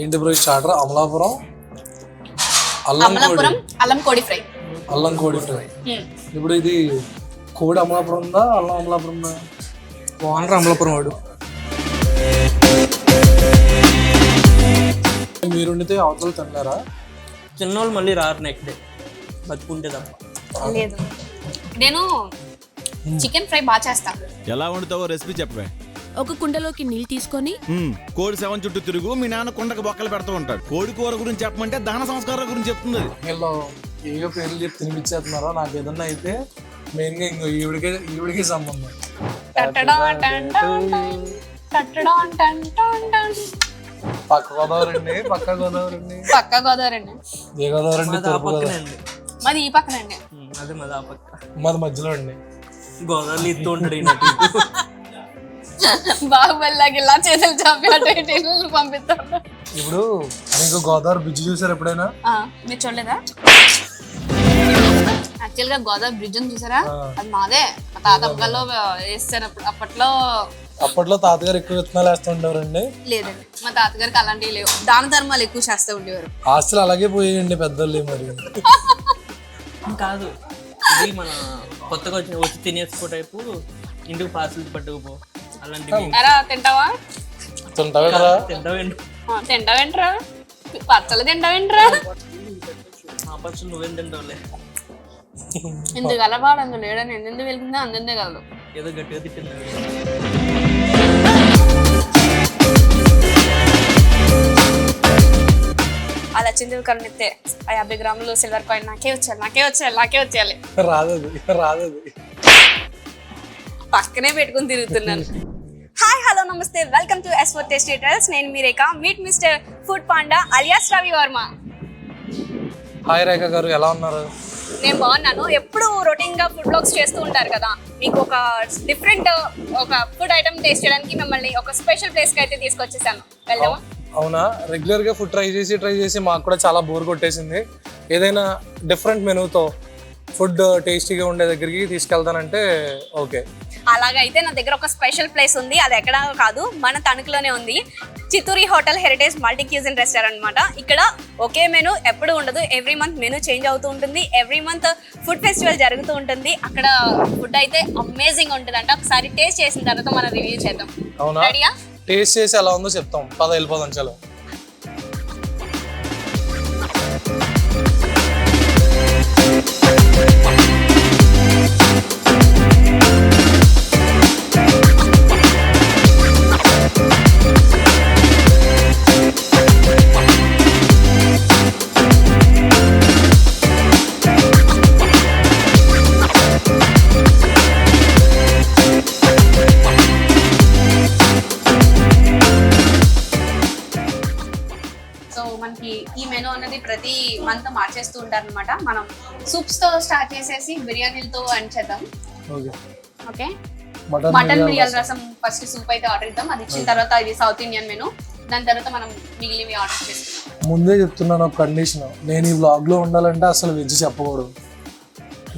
ఏంటి bro starter? Amalapuram అల్లం కోడి ఫ్రై. అల్లం కోడి ఫ్రై. ఇప్పుడు ఇది కోడి అమలాపురం ఉందా, అల్లం అమలాపురం ఉందా? ఓనర్ అమలాపురం వాడు. మీరు వండితే అవతల తిన్నారా? చిన్నోళ్ళు మళ్ళీ రారు నెక్స్ట్ డే బతుకుంటే తప్ప. లేదు, నేను చికెన్ ఫ్రై బాగా చేస్తాను. ఎలా వండుతావో రెసిపీ చెప్పవే. ఒక కుండలోకి నీళ్ళు తీసుకొని కోడి శవం చుట్టూ తిరుగు, మీ నాన్న కుండకు బొక్కలు పెడుతూ ఉంటాడు. కోడి కూర గురించి చెప్పమంటే దహన సంస్కారాల గురించి చెప్తుంది. వీళ్ళు ఏవో పేర్లు చెప్పి తినిపించేస్తున్నారో నాకు ఏదన్నా అయితే మెయిన్గా ఇంకో ఈవిడికే సంబంధం. పక్క గోదావరి అండి, పక్క గోదావరి అండి, పక్క గోదావరి అండి. ఏ గోదావరి అండి? తూర్పు గోదావరి. మాది ఈ పక్కనండి. అదే మాది ఆ పక్క, మాది మధ్యలో అండి. గోదావరి ఇస్తూ ఉంటాడు ఈయనకి. బాహుబలిలాగా ఇలా చేతులు చాపి అటు ఇటు పంపిస్తాడు. ఇప్పుడు మీకు గోదావరి బ్రిడ్జ్ చూసారు ఎప్పుడైనా? మీరు చూడలేదా? యాక్చువల్ గా గోదావరి బ్రిడ్జ్ అని చూసారా? అది మాదే. మా తాత అమ్మగారు వేస్తారు. అప్పట్లో తాతగారు ఎక్కువ విత్తనాలు వేస్తూ ఉండేవారండి. లేదండి, మా తాతగారికి అలాంటివి లేవు. దాన ధర్మాలు ఎక్కువ చేస్తూ ఉండేవారు. ఆస్తులు అలాగే పోయాయండి పెద్దోళ్ళు. మరి కాదు, ఇది మన కొత్తగా వచ్చి తినేసుకో టైపు ఇంటికి పార్సల్ పట్టుకుపో అలాంటివి. తింటావా? తింటావేంట్రా? తింటావేంట్రా? పచ్చలు తింటావేంట్రా? మా పచ్చలు నువ్వేం తింటావులే. ఇందుకు అలవాడు అందులో లేడని ఎందుకు వెళ్తుందో అందే కలదు. ఏదో గట్టిగా తిట్టింది. అలా చిందులు కనిపిస్తే 50 గ్రాములు సిల్వర్ కాయిన్ నాకే వచ్చేయాలి. రాదు. పక్కనే పెట్టుకుని తిరుగుతున్నాను. హాయ్, హలో, నమస్తే, welcome to S4 Tasty Tales. నేను మీ Rekha. Meet mister food panda alias Ravi Varma. Hi Rekha గారు, ఎలా ఉన్నారు? నేను బాగున్నాను. ఎప్పుడు రొటీన్ గా ఫుడ్ బ్లాగ్స్ చేస్తూ ఉంటారు కదా, మీకు ఒక డిఫరెంట్ ఒక ఫుడ్ ఐటమ్ టేస్ట్ చేయడానికి మిమ్మల్ని ఒక స్పెషల్ ప్లేస్ కి అయితే తీసుకొచ్చేసాను. వెళ్దామా? అవునా? రెగ్యులర్ గా ఫుడ్ ట్రై చేసి మాకు కూడా చాలా బోర్ కొట్టేసింది. ఏదైనా డిఫరెంట్ మెనూతో ఫుడ్ టేస్టీగా ఉండే దగ్గరికి తీసుకెళ్తానంటే ఓకే. అలాగైతే నా దగ్గర ఒక స్పెషల్ ప్లేస్ ఉంది. అది ఎక్కడ కాదు, మన తణుకులోనే ఉంది. Chitturi hotel heritage multi cuisine restaurant అనమాట. ఇక్కడ ఒకే మెనూ ఎప్పుడు ఉండదు. ఎవ్రీ మంత్ మెనూ చేంజ్ అవుతూ ఉంటుంది. ఎవ్రీ మంత్ ఫుడ్ ఫెస్టివల్ జరుగుతూ ఉంటుంది. అక్కడ ఫుడ్ అయితే అమేజింగ్ ఉంటుందంట. ఒకసారి టేస్ట్ చేసిన తర్వాత మనం రివ్యూ చేద్దాం. అవునా? రెడీయా? టేస్ట్ చేసి ఎలా ఉందో చెప్తాం. వెళ్ళిపోదాం. చలో. ఈ మెనూ అనేది ప్రతి మంత్ మార్చేస్తూ ఉంటారు అనమాట. మనం సూప్స్ తో స్టార్ట్ చేసేసి బిర్యానీలతో ఎండ్ చేద్దాం. ఓకే, మటన్ మిరియాల రసం ఫస్ట్ సూప్ అయితే ఆర్డర్ ఇద్దాం. అది ఇచ్చిన తర్వాత ఇది సౌత్ ఇండియన్ మెనూ. దాని తర్వాత మనం మిగిలినవి ఆర్డర్ చేస్తాం. ముందే చెప్తున్నాను ఒక కండిషన్, నేను ఈ వ్లాగ్ లో ఉండాలంటే అసలు వెజ్ చెప్పకూడదు.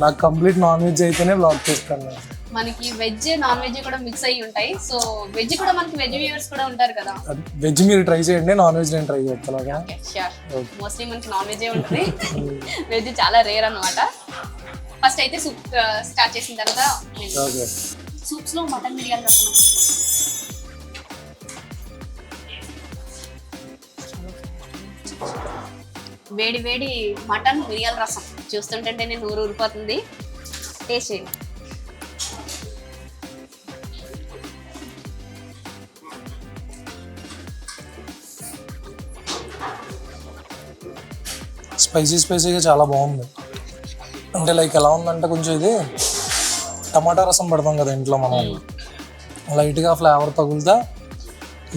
నాకు కంప్లీట్ నాన్ వెజ్ అయితేనే వ్లాగ్ చేస్తాను. మనకి వెజ్ నాన్ వెజ్ కూడా మిక్స్ అయ్యి ఉంటాయి. సో వెజ్ కూడా మనకి వెజ్ వ్యూవర్స్ కూడా ఉంటారు కదా. వెజ్ మీరు ట్రై చేయండి, నాన్ వెజ్ నేను ట్రై చేస్తాను. మోస్ట్లీ మనకి నాన్ వెజ్ ఉంటుంది. వెజ్ చాలా రేర్ అన్నమాట. ఫస్ట్ అయితే సూప్ స్టార్ట్ చేసిన తర్వాత సూప్స్ లో మటన్ మిరియాల రసం. వేడి వేడి మటన్ మిరియాల రసం చూస్తుంటే నేను నూరు ఊరిపోతుంది. టేస్ట్ చేయండి. స్పైసీగా చాలా బాగుంది. అంటే లైక్ ఎలా ఉందంటే కొంచెం ఇది టమాటా రసం పెడతాం కదా ఇంట్లో మనం, లైట్గా ఫ్లేవర్ తగులుతా.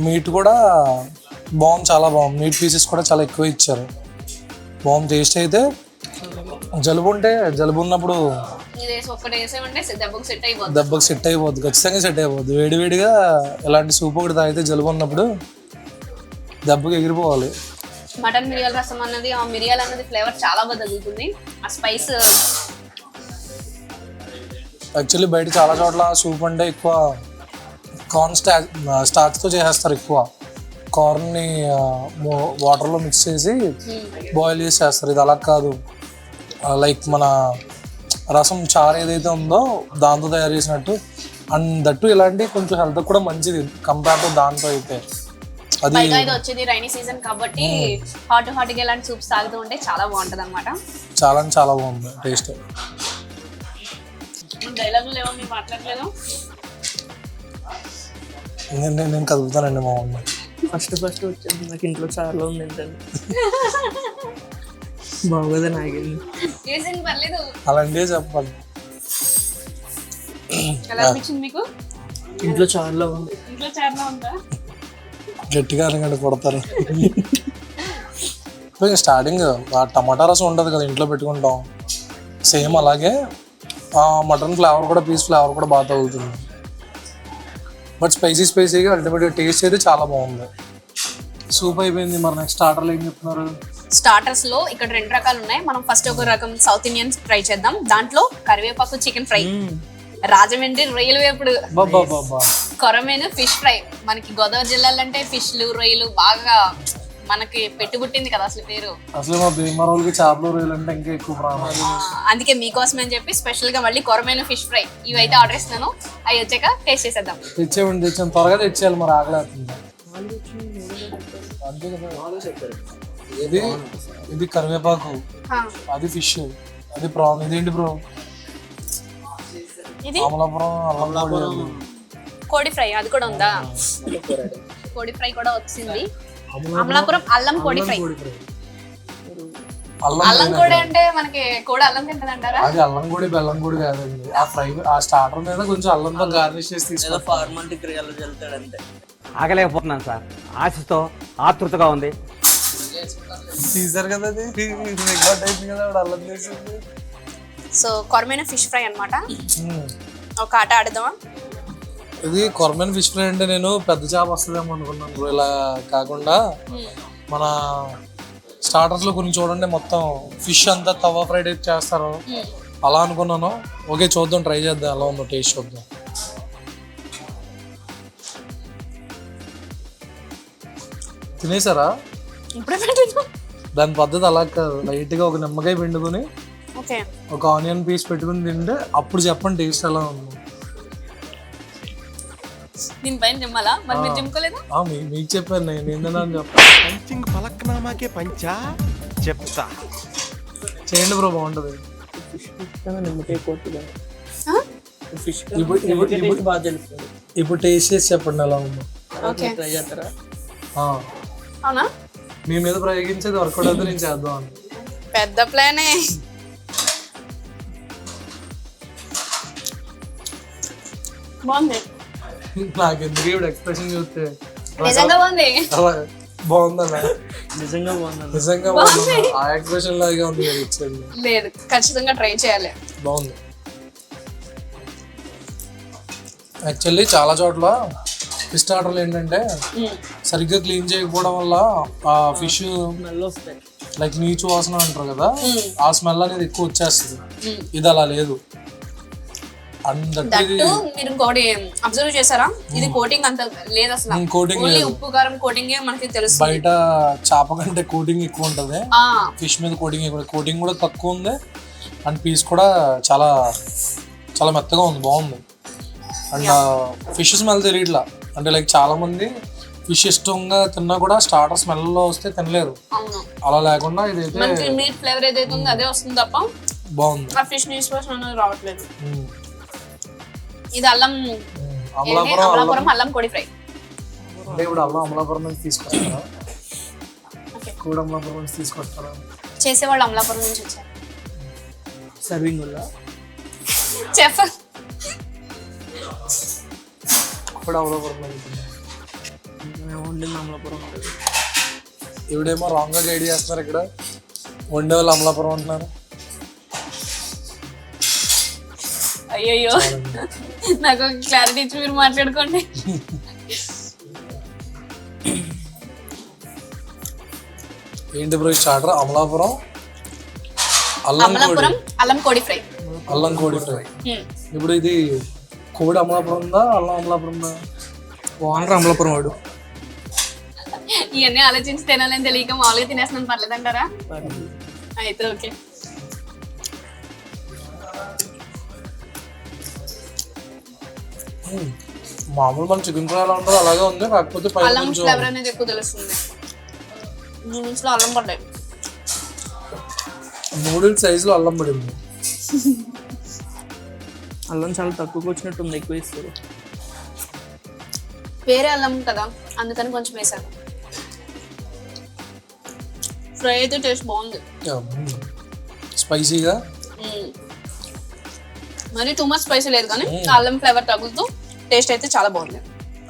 మీట్ కూడా బాగుంది, చాలా బాగుంది. మీట్ పీసెస్ కూడా చాలా ఎక్కువ ఇచ్చారు. బాగుంది. టేస్ట్ అయితే జలుబు ఉన్నప్పుడు దెబ్బకు సెట్ అయిపోద్ది, ఖచ్చితంగా సెట్ అయిపోద్ది. వేడివేడిగా ఇలాంటి సూప్ ఒకటి తాగితే జలుబు ఉన్నప్పుడు దెబ్బకి ఎగిరిపోవాలి. మటన్ మిరియాల రసం అన్నది, ఆ మిరియాలు అన్నది ఫ్లేవర్ చాలా బాగా తగులుతుంది. ఆ స్పైస్ యాక్చువల్లీ బయట చాలా చోట్ల సూప్ అంటే ఎక్కువ కార్న్ స్టార్చ్తో చేసేస్తారు ఎక్కువ. కార్న్ని వాటర్లో మిక్స్ చేసి బాయిల్ చేసి చేస్తారు. ఇది అలా కాదు, లైక్ మన రసం చారు ఏదైతే ఉందో దాంతో తయారు చేసినట్టు. అండ్ దట్టు ఇలాంటి కొంచెం హెల్త్ కూడా మంచిది కంపేర్ టు దాంతో అయితే. అది పైగా ఇది వచ్చేది రైనీ సీజన్ కాబట్టి హాట్ గా ఇలాంటి సూప్స్ తాగుతూ ఉంటే చాలా బాగుంటది అనమాట. చాలా అంటే చాలా బాగుంది టేస్ట్. డైలాగులు ఏమో మీరు మాట్లాడలేదు. నేను కదుపుతానండి మా మమ్మీ. ఫస్ట్ వచ్చేది నాకు ఇంట్లో చాలా ఉంది ఏంటండి బాగోదని ఆగింది. చేసింది పర్లేదు. అలాంటివే చెప్పాలి. ఎలా అనిపించింది మీకు? ఇంట్లో చాలా ఉంది. ఇంట్లో చాలా ఉందా? గట్టిగా అనగానే కొడతారు. స్టార్టింగ్ ఆ టమాటా రసం ఉంటుంది కదా ఇంట్లో పెట్టుకుంటాం, సేమ్ అలాగే ఆ మటన్ ఫ్లేవర్ కూడా పీస్ ఫ్లేవర్ కూడా బాగా తగులుతుంది. బట్ స్పైసీగా అల్టిమేట్గా టేస్ట్ అయితే చాలా బాగుంది. సూప్ అయిపోయింది, మరి నెక్స్ట్ స్టార్టర్లు ఏం చెప్తున్నారు? స్టార్టర్స్ లో ఇక్కడ 2 రకాలు ఉన్నాయి. మనం ఫస్ట్ ఒక రకం సౌత్ ఇండియన్ ట్రై చేద్దాం. దాంట్లో కరివేపాకు చికెన్ ఫ్రై, రాజమండ్రి రొయ్యల వేపుడు, కొరమేను ఫిష్ ఫ్రై. మనకి గోదావరి జిల్లాలో అంటే ఫిష్లు రొయ్యలు బాగా మనకి పెట్టుబుట్టింది కదా అసలు పేరు. అసలు మా భీమవరంకి చేపలు రొయ్యలు అంటే ఇంకా ఎక్కువ ప్రాణం. అందుకే మీకోసం అని చెప్పి స్పెషల్ గా మళ్ళీ కొరమేను ఫిష్ ఫ్రై ఇవైతే ఆర్డర్ ఇస్తున్నాను. అవి వచ్చాక టేస్ట్ చేసేద్దాం. తెచ్చాం త్వరగా తెచ్చేయాలి, మరి ఆకలేస్తుంది. అంతే కదా. ఇది కరివేపాకు, అది ఫిష్, అది ప్రాన్. ఇదేంటి బ్రో? ఇది అమలాపురం అల్లం కోడి ఫ్రై, అది కూడా ఉందా? కోడి ఫ్రై కూడా వచ్చింది. అమలాపురం అల్లం కోడి ఫ్రై. అల్లం కోడి అంటే మనకి కోడి అల్లం తింటదంటారా? అది అల్లం కోడి బెల్లం కోడి కాదండి. ఆ ఫ్రై ఆ స్టార్టర్ మీద కొంచెం అల్లంతో గార్నిష్ చేసి తీసుకుంటా. ఫార్మాలిటీ క్రియలు వెళ్తాడంటే ఆగలేకపోతున్నాను సార్, ఆశతో ఆతృతగా ఉంది. తీసారు కదా, అది రికార్డ్ అయింది కదా అల్లం చేసింది. సో కొరమేను ఫిష్ ఫ్రై అన్నమాట. ఒక ఆట ఆడదామా? ఇది కొరమేను ఫిష్ ఫ్రై అంటే నేను పెద్ద చేప వస్తుందేమో అనుకున్నాను. ఇలా కాకుండా మన స్టార్టర్స్ లో కొన్ని చూడండి మొత్తం ఫిష్ అంతా తవా ఫ్రై టైప్ చేస్తారు, అలా అనుకున్నాను. ఓకే చూద్దాం, ట్రై చేద్దాం ఎలా ఉందో, టేస్ట్ చూద్దాం. తినేసారా? దాని పద్ధతి అలా కాదు, లైట్ గా ఒక నిమ్మకాయ పిండుకొని ఒక ఆనియన్ పీస్ పెట్టుకుని తింటే అప్పుడు చెప్పండి టేస్ట్ ఎలా ఉంది. దీనిపైన జిమ్మాలా? మరి మీరు జిమ్కోలేదా? మీకు చెప్పాను, నేను ఏంటన్నా అని చెప్పాను. పంచింగ్ పలక్నామాకే పంచా చెప్తా. చేయండి బ్రో, బాగుంటది. నిమ్మకాయ కొట్టుగా ఫిష్ బాగా తెలుస్తుంది. ఇప్పుడు టేస్ట్ చేసి చెప్పండి ఎలా ఉందో. ట్రై చేస్తారా? అవునా? మీ మీద ప్రయోగించేది వర్కౌట్ అయితే నేను చేద్దాం అని. పెద్ద ప్లానే. బాగుంది. నాకు ఎందుకు ఇప్పుడు ఎక్స్ప్రెషన్ చూస్తే నిజంగా బాగుంది. బాగుందన్న, నిజంగా బాగుంది. నిజంగా బాగుంది. ఆ ఎక్స్ప్రెషన్ లాగా ఉంది కదా ఇచ్చేది. లేదు, ఖచ్చితంగా ట్రై చేయాలి. బాగుంది. యాక్చువల్లీ చాలా చోట్ల ఫిష్ స్టార్టర్లు ఏంటంటే సరిగ్గా క్లీన్ చేయకపోవడం వల్ల ఆ ఫిష్ స్మెల్ వస్తాయి, లైక్ నీచు వాసన అంటారు కదా, ఆ స్మెల్ అనేది ఎక్కువ వచ్చేస్తుంది. ఇది అలా లేదు. మీరు ఇంకోటి అబ్జర్వ్ చేశారా? ఇది కోటింగ్ అంత లేదు అసలు. కోటింగ్ ఓన్లీ ఉప్పు కారం కోటింగ్ మనకి తెలుసు. బయట చేప కంటే కోటింగ్ ఎక్కువ ఉంటది, ఫిష్ మీద కోటింగ్ ఎక్కువ. కోటింగ్ కూడా తక్కువ ఉంది అండ్ పీస్ కూడా చాలా చాలా మెత్తగా ఉంది, బాగుంది. అండ్ ఫిష్ స్మెల్ తెలియట్లా. అంటే లైక్ చాలా మంది ఫిష్ ఇష్టంగా తిన్నా కూడా స్టార్టర్ స్మెల్ లో వస్తే తినలేరు, అలా లేకుండా ఇదైతే మీట్ ఫ్లేవర్ ఏదైతే ఉందో అదే వస్తుంది తప్ప బాగుంది. ఆ ఫిష్ నీస్ అనేది రావట్లేదు. ఇది అమలాపురం అల్లం కోడి ఫ్రై. అంటే ఇప్పుడు అమలాపురం నుంచి తీసుకొస్తారా? కూడా అమలాపురం నుంచి తీసుకొస్తారా? చేసేవాళ్ళు అమలాపురం నుంచి వచ్చారు. సర్వింగ్ వల్ల చెఫ్ కూడా అమలాపురం నుంచి వండింది అమలాపురం. ఇవిడేమో రాంగ్ గా గైడ్ చేస్తున్నారు. ఇక్కడ వండే వాళ్ళు అమలాపురం అంటున్నారు. అయ్యయ్యో, నాకు క్లారిటీ ఇచ్చి మీరు మాట్లాడుకోండి. ఏంటి బ్రో స్టార్టర్? అమలాపురం అల్లం కోడి ఫ్రై. అల్లం కోడి ఫ్రై. ఇప్పుడు ఇది కోడి అమలాపురం ఉందా, అల్లం అమలాపురం ఉందా? ఓనర్ అమలాపురం వాడు. ఇవన్నీ ఆలోచించి తినాలని తెలియక మామూలుగా తినేస్తున్నాను పర్లేదంటారా? అయితే ఓకే. మామూలు మన చికెన్ ఫ్రై ఎలా ఉంటుందో అలాగే ఉంది, కాకపోతే పైన అల్లం కొంచెం ఫ్లేవర్ అనేది ఎక్కువ తెలుస్తుంది. నూడిల్స్ లో అల్లం పడ్డాయి. నూడిల్స్ సైజులో అల్లం పడింది. అల్లం చాలా తక్కువకి వచ్చినట్టుంది, ఎక్కువ ఇస్తారు. వేరే అల్లం కదా అందుకని కొంచెం వేసాను. ఫ్రై అయితే టేస్ట్ బాగుంది. స్పైసీగా మరి టూ మచ్ స్పైసీ లేదు కానీ అల్లం ఫ్లేవర్ తగులుతూ టేస్ట్ అయితే చాలా బాగుంది.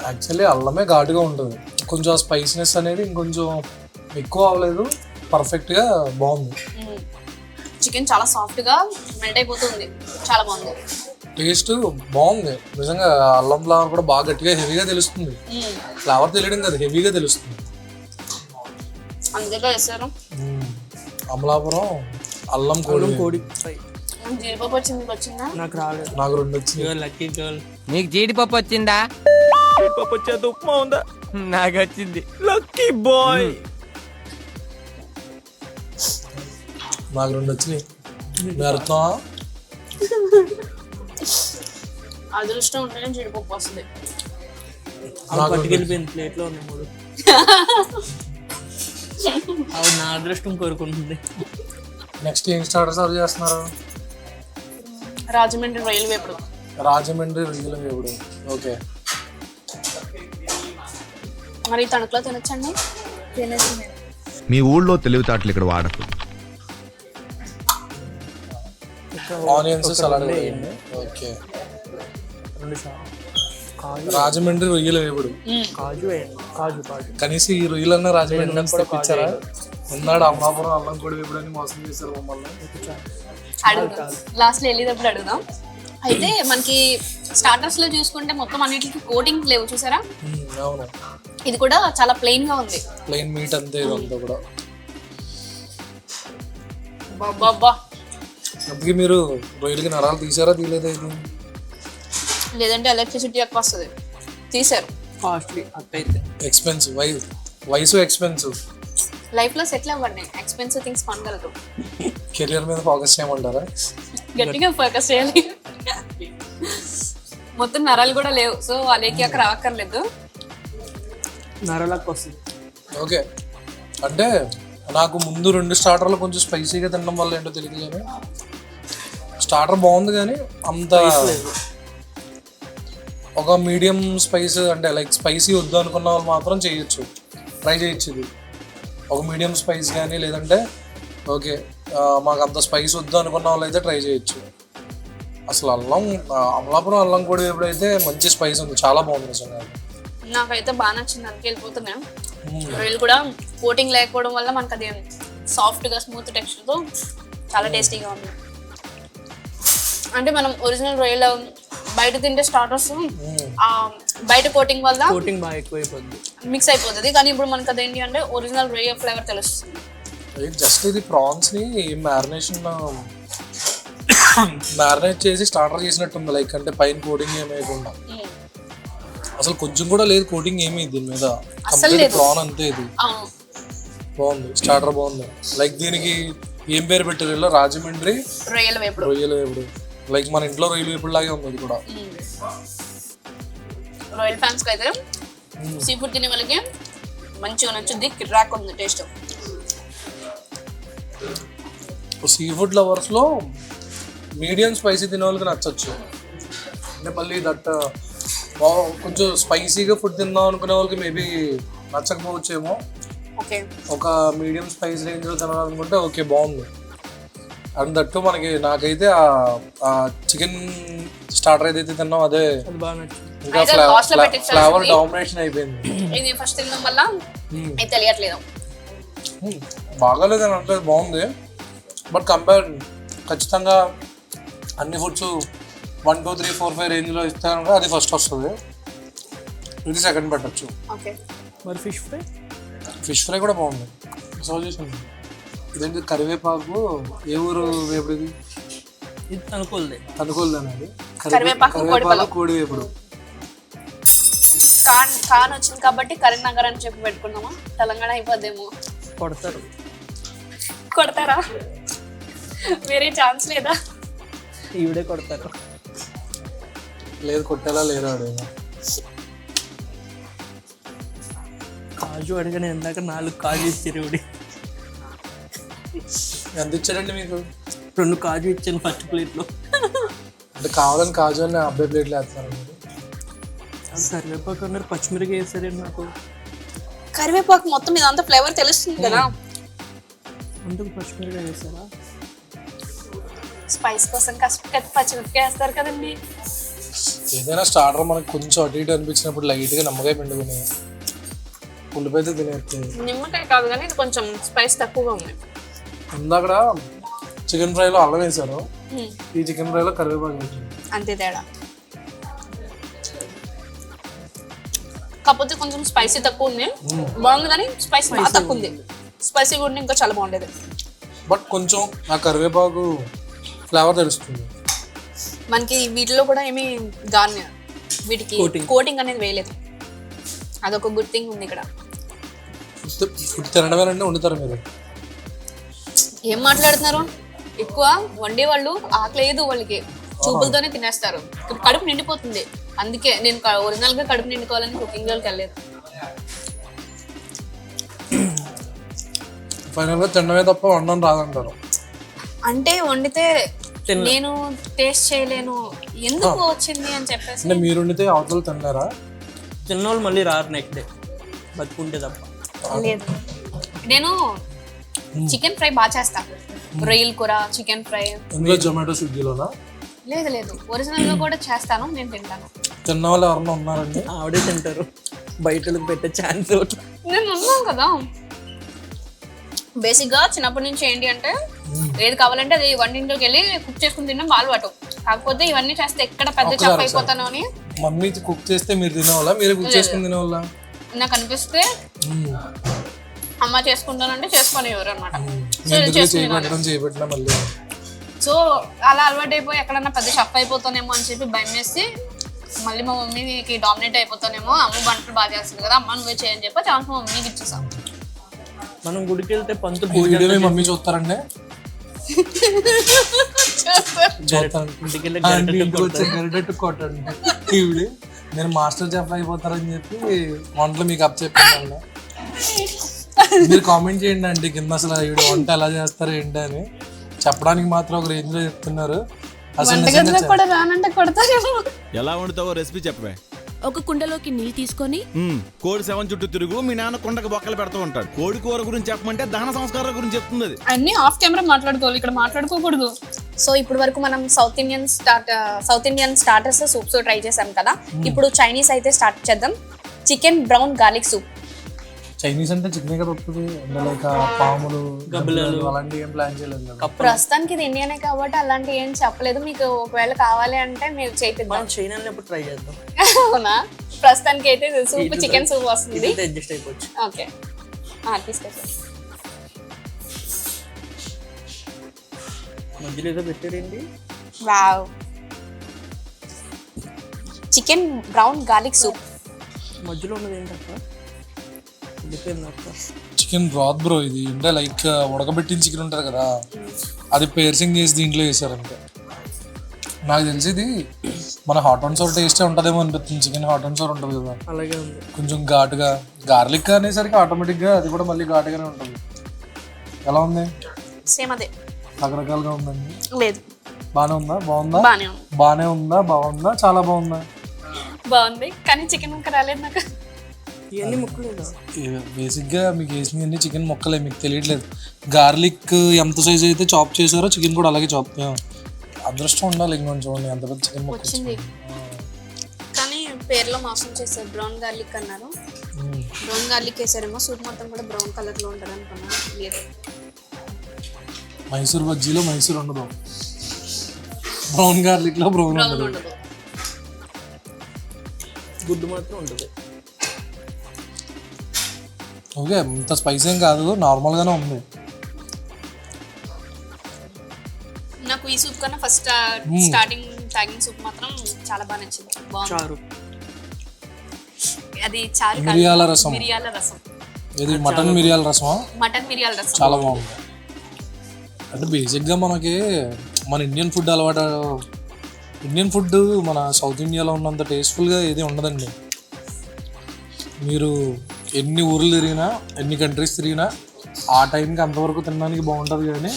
యాక్చువల్లీ అల్లమే ఘాటుగా ఉంటుంది, కొంచెం స్పైసీనెస్ అనేది ఇంకొంచెం ఎక్కువ అవ్వలేదు, పర్ఫెక్ట్గా బాగుంది. చికెన్ చాలా సాఫ్ట్గా మెల్ట్ అయిపోతుంది, చాలా బాగుంది. టేస్ట్ బాగుంది నిజంగా. అల్లం ఫ్లేవర్ కూడా బాగా గట్టిగా హెవీగా తెలుస్తుంది. ఫ్లేవర్ తెలియడం కదా, హెవీగా తెలుస్తుంది. అందుకే వేసారు. అమలాపురం అల్లం కోడి ఫ్రై. జీడిపప్పు వచ్చింది, వచ్చిందా? నాకు రాలేదు. నాకు 2 వచ్చింది. Lucky girl. నీకు జీడిపప్పు వచ్చిందా? జీడిపప్పు వచ్చేది, ఉప్మా ఉందా? నాకు వచ్చింది. Lucky boy. నాకు 2 వచ్చినాయి. అర్థం అదృష్టం ఉంటేనే జీడిపప్పు వస్తుంది. పట్టుకెళ్ళిపోయింది, ప్లేట్లో ఉన్నాయి 3. అవి నా అదృష్టం కోరుకుంటుంది. నెక్స్ట్ ఏం స్టార్టర్ సర్వ్ చేస్తున్నారు? రాజమండ్రి రొయ్యల వేపుడు. రాజమండ్రి రొయ్యల వేపుడు. ఓకే. మరి తణుకులో తినొచ్చండి? తినేసి మీ ఊళ్ళో తెలివితేటలు ఇక్కడ వాడకు. ఆనియన్స్ సలాడ్ వేయండి. ఓకే. 2 కాజు, రాజమండ్రి రొయ్యల వేపుడు. కాజు వేయండి. కాజు కనీసం ఈ రొయ్యలన్నా రాజమండ్రి నుంచి తెప్పించారా? ఉన్నాడు అమలాపురం అల్లం కోడి వేపుడు అని మోసం చేశారు మమ్మల్ని. అడుగుదాం, లాస్ట్ లో వెళ్ళేటప్పుడు అడుగుదాం. అయితే మనకి స్టార్టర్స్ లో చూసుకుంటే మొత్తం అన్నిటికి కోటింగ్ లేవు చూసారా? అవును, ఇది కూడా చాలా ప్లెయిన్ గా ఉంది. ప్లెయిన్ మీట్ అంతే ఇదంతా కూడా. బాబా, అందుకే మీరు రొయ్యలకి నరాలు తీసారా తీయలేదా? ఇది లేదంటే ఎలక్ట్రిసిటీ ఎక్కువ వస్తుంది. తీసారు. కాస్ట్లీ అట్టయితే. ఎక్స్పెన్సివ్, వయసు ఎక్స్పెన్సివ్. లైఫ్ లో సెటిల్ అవ్వండి, ఎక్స్పెన్సివ్ థింగ్స్ కొనగలరు. కెరియర్ మీద ఫోకస్ చేయమంటారా? గట్టిగా ఫోకస్ చేయాలి. మొత్తం నరాలు కూడా లేవు, సో వాళ్ళకి అక్కడ రావక్కర్లేదు. నరలకు వస్తుంది. ఓకే. అంటే నాకు ముందు 2 స్టార్టర్లు కొంచెం స్పైసీగా తినడం వల్ల ఏంటో తెలియదు కానీ స్టార్టర్ బాగుంది, కానీ అంత ఒక మీడియం స్పైస్ అంటే లైక్ స్పైసీ వద్దు అనుకున్న వాళ్ళు మాత్రం చేయొచ్చు, ట్రై చేయొచ్చు. ఇది ఒక మీడియం స్పైస్ కానీ లేదంటే ఓకే మాకు అంత స్పైస్ వద్దు అనుకున్న వాళ్ళు అయితే ట్రై చేయొచ్చు. అసలు అమలాపురం అల్లం కోడి ఎప్పుడైతే మంచి స్పైస్ ఉంది, చాలా బాగుంది నిజంగా. నాకైతే బాగా నచ్చింది, అందుకే వెళ్ళిపోతున్నాను. రొయ్యలు కూడా కోటింగ్ లేకపోవడం వల్ల మనకు అది సాఫ్ట్గా స్మూత్ టెక్స్చర్తో చాలా టేస్టీగా ఉంది. అంటే మనం ఒరిజినల్ రొయ్యలు బయట తింటే స్టార్టర్స్ బయట కోటింగ్ వల్ల కోటింగ్ బాగా ఎక్కువైపోద్ది, మిక్స్ అయిపోతుంది. కానీ ఇప్పుడు మనకు అదేంటి అంటే ఒరిజినల్ రొయ్య ఫ్లేవర్ తెలుస్తుంది. జస్ట్ ఇది ప్రాన్స్ని మ్యారినేట్ చేసి స్టార్టర్ చేసినట్టుంది, లైక్ అంటే పైన కోటింగ్ ఏమైకుండా. అసలు కొంచెం కూడా లేదు కోటింగ్ ఏమి దీని మీద, కంప్లీట్ ప్రాన్ అంతే. ఇది బాగుంది, స్టార్టర్ బాగుంది. లైక్ దీనికి ఏం పేరు పెట్టారు? రాజమండ్రి రొయ్యల వేపుడు. రొయ్యల వేపుడు, లైక్ మన ఇంట్లో రొయ్యల వేపుడు లాగే ఉంది. ఇది కూడా రాయల్ ఫ్యాన్స్ అయితే సీ ఫుడ్ తినే వాళ్ళకి మంచిగా నచ్చుద్ది, కిరాక్ ఉంది టేస్ట్. సీ ఫుడ్ లవర్స్లో మీడియం స్పైసీ తినే వాళ్ళకి నచ్చచ్చు. అంటే మళ్ళీ దట్ కొంచెం స్పైసీగా ఫుడ్ తిందాం అనుకునే వాళ్ళకి మేబీ నచ్చకపోవచ్చేమో. ఓకే, ఒక మీడియం స్పైస్ రేంజ్లో తినాలనుకుంటే ఓకే బాగుంది. అండ్ దట్టు నాకైతే ఆ చికెన్ స్టార్టర్ ఏదైతే తిన్నాం అదే ఇంకా ఫ్లేవర్ డామినేషన్ అయిపోయింది. ఇది ఫస్ట్ తినడం వల్ల ఇది తెలియట్లేదు. బాగాలేదని అంటే బాగుంది, బట్ కంపేర్ ఖచ్చితంగా అన్ని ఫుడ్స్ 1, 2, 3, 4, 5 రేంజ్లో ఇస్తాను, అది ఫస్ట్ వస్తుంది. ఇది సెకండ్ పెట్టచ్చు. ఓకే. మరి ఫిష్ ఫ్రై కూడా బాగుంది. సర్వ్ చేసాను. ఇదేంటి కరివేపాకు, ఏ ఊరు వేపుడు ఇది? ఇది అనుకోలేదు అనుకోలేదు. కరివేపాకు కోడి వేపుడు. ఖాన్ వచ్చింది కాబట్టి కరీంనగర్ అని చెప్పి పెట్టుకున్నామా? తెలంగాణ అయిపోద్దేమో. కొడతారు. కొడతారా? వేరే ఛాన్స్ లేదా? ఈవిడే కొడతారు. లేదు కొట్టేలా లేరు ఆడు. కాజు అడిగిన ఇందాక 4 కాజు ఇచ్చారు ఈవిడి. ఎంత ఇచ్చాడండి మీకు? 2 కాజు ఇచ్చాను ఫస్ట్ ప్లేట్లో. అంటే కావాలని కాజు అని అబ్బాయి ప్లేట్లు వేస్తున్నారు మీరు. కరివేపాకు అన్నారు, పచ్చిమిరపకాయ వేసారండి నాకు. కరివేపాకు మొత్తం ఇదంతా ఫ్లేవర్ తెలుస్తుంది కదా. అందుకు పచ్చిమిరపకాయ వేసారా? స్పైస్ కోసం కష్టపడి పచ్చిమిరపకాయ వేస్తారు కదండి. ఏదైనా స్టార్టర్ మనకు కొంచెం అటు ఇటు అనిపించినప్పుడు లైట్గా నిమ్మకాయ పిండుకుని పులిపైతే తినేస్తుంది. నిమ్మకాయ కాదు కానీ ఇది కొంచెం స్పైస్ తక్కువగా ఉంది. ఇందాక చికెన్ ఫ్రైలో అల్లం వేసారు, ఈ చికెన్ ఫ్రైలో కరివేపాకు వేసారు. అంతే తేడా. కాకపోతే కొంచెం స్పైసీ తక్కువ ఉంది. బాగుంది కానీ స్పైసీ బాగా తక్కువ ఉంది. స్పైసీ కూడా ఇంకా చాలా బాగుండేది. బట్ కొంచెం ఆ కరివేపాకు ఫ్లేవర్ తెలుస్తుంది మనకి. వీటిలో కూడా ఏమి వీటికి కోటింగ్ అనేది వేయలేదు. అదొక గుడ్ థింగ్ ఉంది ఇక్కడ. ఫుడ్ తినడమేనండి వండుతారు మీరు? ఏం మాట్లాడుతున్నారు? ఎక్కువ వండే వాళ్ళు ఆకలేదు, వాళ్ళకి చూపులతోనే తినేస్తారు. కడుపు నిండిపోతుంది. అందుకే నేను ఒరిజినల్ గా కడుపు నిండుకోవాలని కుకింగ్ జోలికి వెళ్ళలేదు. ఫైనల్ గా తినడమే తప్ప వండడం రాదంటారు. అంటే వండితే నేను టేస్ట్ చేయలేను, ఎందుకు వచ్చింది అని చెప్పేసి. అంటే మీరు వండితే అవతల తినలేరా? తిన్నోళ్ళు మళ్ళీ రారు నెక్స్ట్ డే బతుకుంటే తప్ప. లేదు, నేను చికెన్ ఫ్రై బాగా చేస్తాను. రొయ్యల కూర, చికెన్ ఫ్రై. ఇందులో జొమాటో స్విగ్గీలోనా? లేదు లేదు, ఒరిజినల్ గా కూడా చేస్తాను, నేను తింటాను. తిన్న వాళ్ళు ఎవరన్నా ఉన్నారండి? ఆవిడే తింటారు, బయట పెట్టే ఛాన్స్. నేను ఉన్నాను కదా. బేసిక్ గా చిన్నప్పటి నుంచి ఏంటి అంటే ఏది కావాలంటే అది వంటింట్లోకి వెళ్ళి కుక్ చేసుకుని తినడం అలవాటు. కాకపోతే ఇవన్నీ చేస్తే ఎక్కడ పెద్ద చెఫ్ అయిపోతాను అని. మమ్మీ కుక్ చేస్తే మీరు తినేవాళ్ళ, మీరు కుక్ చేసుకుని తినేవాళ్ళ? నాకు అనిపిస్తే అమ్మ చేసుకుంటానంటే చేసుకునేవారు అనమాట. చేయబెట్టినా మళ్ళీ. సో అలా అలవాటు అయిపోయి ఎక్కడన్నా పెద్ద షఫ్ అయిపోతానేమో అని చెప్పి భయం వేసి మళ్ళీ మా మమ్మీకి డామినేట్ అయిపోతానేమో. అమ్మ వంటలు బాగా చేస్తుంది కదా, అమ్మ నువ్వే చేయని చెప్పి ఛాన్స్ మా మమ్మీకి ఇచ్చేసాం. మనం గుడికి వెళ్తే పంతులు వీడియో మమ్మీ చూస్తారండి? కొట్టండి. నేను మాస్టర్ చెఫ్ అయిపోతారని చెప్పి వంటలు మీకు అప్ చెప్పాను. మీరు కామెంట్ చేయండి అంటే కింద అసలు ఈవిడ వంట ఎలా చేస్తారు ఏంటి అని. చెప్పడానికి మాత్రం ఒక రేంజ్ లో చెప్తున్నారు. ఎలా వండుతావో రెసిపీ చెప్పవే. ఒక కుండలోకి నీళ్ళు తీసుకొని కోడి శవం చుట్టూ తిరుగు మీ నాన్న కొండకు బొక్కలు పెడుతూ ఉంటాడు. కోడి కూర గురించి చెప్పమంటే దహన సంస్కారాల గురించి చెప్తుంది అది. అన్ని ఆఫ్ కెమెరా మాట్లాడుకోవాలి, ఇక్కడ మాట్లాడుకోకూడదు. సో ఇప్పుడు వరకు మనం south Indian starters soups try చేసాం కదా. ఇప్పుడు చైనీస్ అయితే స్టార్ట్ చేద్దాం. Chicken brown garlic soup. Chinese అంటే చికెన్ కదా వస్తుంది, లైక్ పాములు గబ్బిలాలు అలాంటి ఏం ప్లాన్ చేయలేదు కదా. ప్రస్తుతానికి ఇది ఇండియానే కాబట్టి అలాంటి ఏం చెప్పలేదు. మీకు ఒకవేళ కావాలి అంటే మీరు చేపిద్దాం. చైనాలో ఎప్పుడు ట్రై చేద్దాం. అవునా? ప్రస్తుతానికి అయితే సూప్ చికెన్ సూప్ వస్తుంది. అడ్జస్ట్ అయిపోవచ్చు. ఓకే తీసుకెళ్ళి మధ్యలో ఏదో పెట్టారండి. Wow, chicken brown garlic soup. మధ్యలో ఉన్నది ఏంటక్క? చికెన్ బ్రాత్ బ్రో. ఇది అంటే లైక్ ఉడకబెట్టిన చికెన్ ఉంటుంది కదా, అది పేర్సింగ్ చేసి దీంట్లో వేసారంటే. నాకు తెలిసి ఇది మన హాట్ అండ్ సోర్ టేస్టే ఉంటుందేమో అనిపిస్తుంది. చికెన్ హాట్ అండ్ సోర్ ఉంటుంది కదా, అలాగే ఉంది. కొంచెం ఘాటుగా. గార్లిక్ అనేసరికి ఆటోమేటిక్గా అది కూడా మళ్ళీ ఘాటుగానే ఉంటుంది. ఎలా ఉంది? సేమ్ అదే, రకరకాలుగా ఉందండి. లేదు బాగానే ఉందా? బాగుందా? బాగానే ఉందా? బాగుందా? చాలా బాగుందా? బాగుంది కానీ చికెన్ ముక్క రాలేదు నాకు. ఇవన్నీ ముక్కలు బేసిక్గా మీకు వేసినవన్నీ చికెన్ ముక్కలే, మీకు తెలియట్లేదు. గార్లిక్ ఎంత సైజ్ అయితే చాప్ చేశారో చికెన్ కూడా అలాగే చాప్. అదృష్టం ఉండాలి ఇంకొంచెం చూడండి ఎంత పెద్ద చికెన్ ముక్క వచ్చింది. కానీ పేరులో మోసం చేశారు, బ్రౌన్ గార్లిక్ అన్నారు. బ్రౌన్ గార్లిక్ వేసారేమో, సూప్ మొత్తం కూడా బ్రౌన్ కలర్ లో ఉంటుంది అనుకున్నా. లేదు, మైసూర్ బజ్జీలో మైసూర్ ఉండదు, బ్రౌన్ గార్లిక్ లో బ్రౌన్ ఉండదు. గుడ్డు మాత్రం ఉంటుంది. ఓకే, ఇంత స్పైసీ ఏం కాదు, నార్మల్గానే ఉంది. నాకు ఈ సూప్ కన్నా ఫస్ట్ స్టార్టింగ్ తాగిన సూప్ మాత్రం చాలా బాగా నచ్చింది. బాగుంది. అది చారు కాదు. మిరియాల రసం. మిరియాల రసం, ఇది మటన్ మిరియాల రసమా? మటన్ మిరియాల రసం. చాలా బాగుంది. అంటే బేసిక్గా మనకి మన ఇండియన్ ఫుడ్ అలవాటు, ఇండియన్ ఫుడ్ మన సౌత్ ఇండియాలో ఉన్నంత టేస్ట్ఫుల్గా ఏది ఉండదండి. మీరు ఎన్ని ఊర్లు తిరిగినా, ఎన్ని కంట్రీస్ తిరిగినా ఆ టైంకి అంతవరకు తినడానికి బాగుంటుంది, కానీ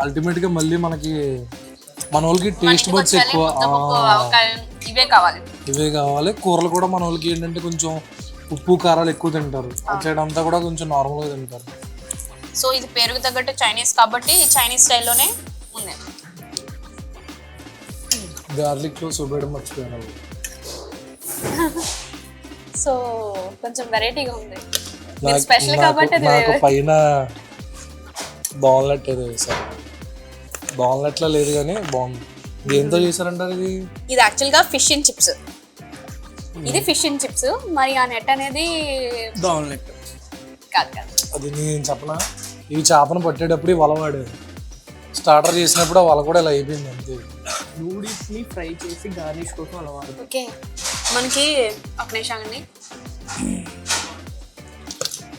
అల్టిమేట్గా మళ్ళీ మనకి మన వాళ్ళకి టేస్ట్ బడ్స్ ఎక్కువ ఇవే కావాలి. ఇవే కావాలి. కూరలు కూడా మన వాళ్ళకి ఏంటంటే కొంచెం ఉప్పు కారాలు ఎక్కువ తింటారు, అటు సైడ్ అంతా కూడా కొంచెం నార్మల్గా తింటారు. సో ఇది పేరుకు తగ్గట్టు చైనీస్ కాబట్టి చైనీస్ స్టైల్లోనే ఉంది. గార్లిక్లో చూపేయడం మర్చిపోయాను. సో కొంచెం వెరైటీగా ఉంది. స్పెషల్ కాబట్టి నాకు పైన బాల్నట్ ఏదో వేసారు. బాల్నట్లో లేదు కానీ బాగుంది. దేంతో చేశారంటారు ఇది? ఇది యాక్చువల్గా ఫిష్ అండ్ చిప్స్. ఇది ఫిష్ అండ్ చిప్స్. మరి ఆ నెట్ అనేది ఆమ్లెట్ కాదు కాదు. అది నేను చెప్పనా, ఇవి చేపను పట్టేటప్పుడు ఈ వల వాడేది. స్టార్టర్ చేసినప్పుడు ఆ వల కూడా ఇలా అయిపోయింది అంతే. నూడిల్స్ని ఫ్రై చేసి గార్నిష్ కోసం అలా వాడతారు. ఓకే, మనకి ఒక నిమిషం అండి.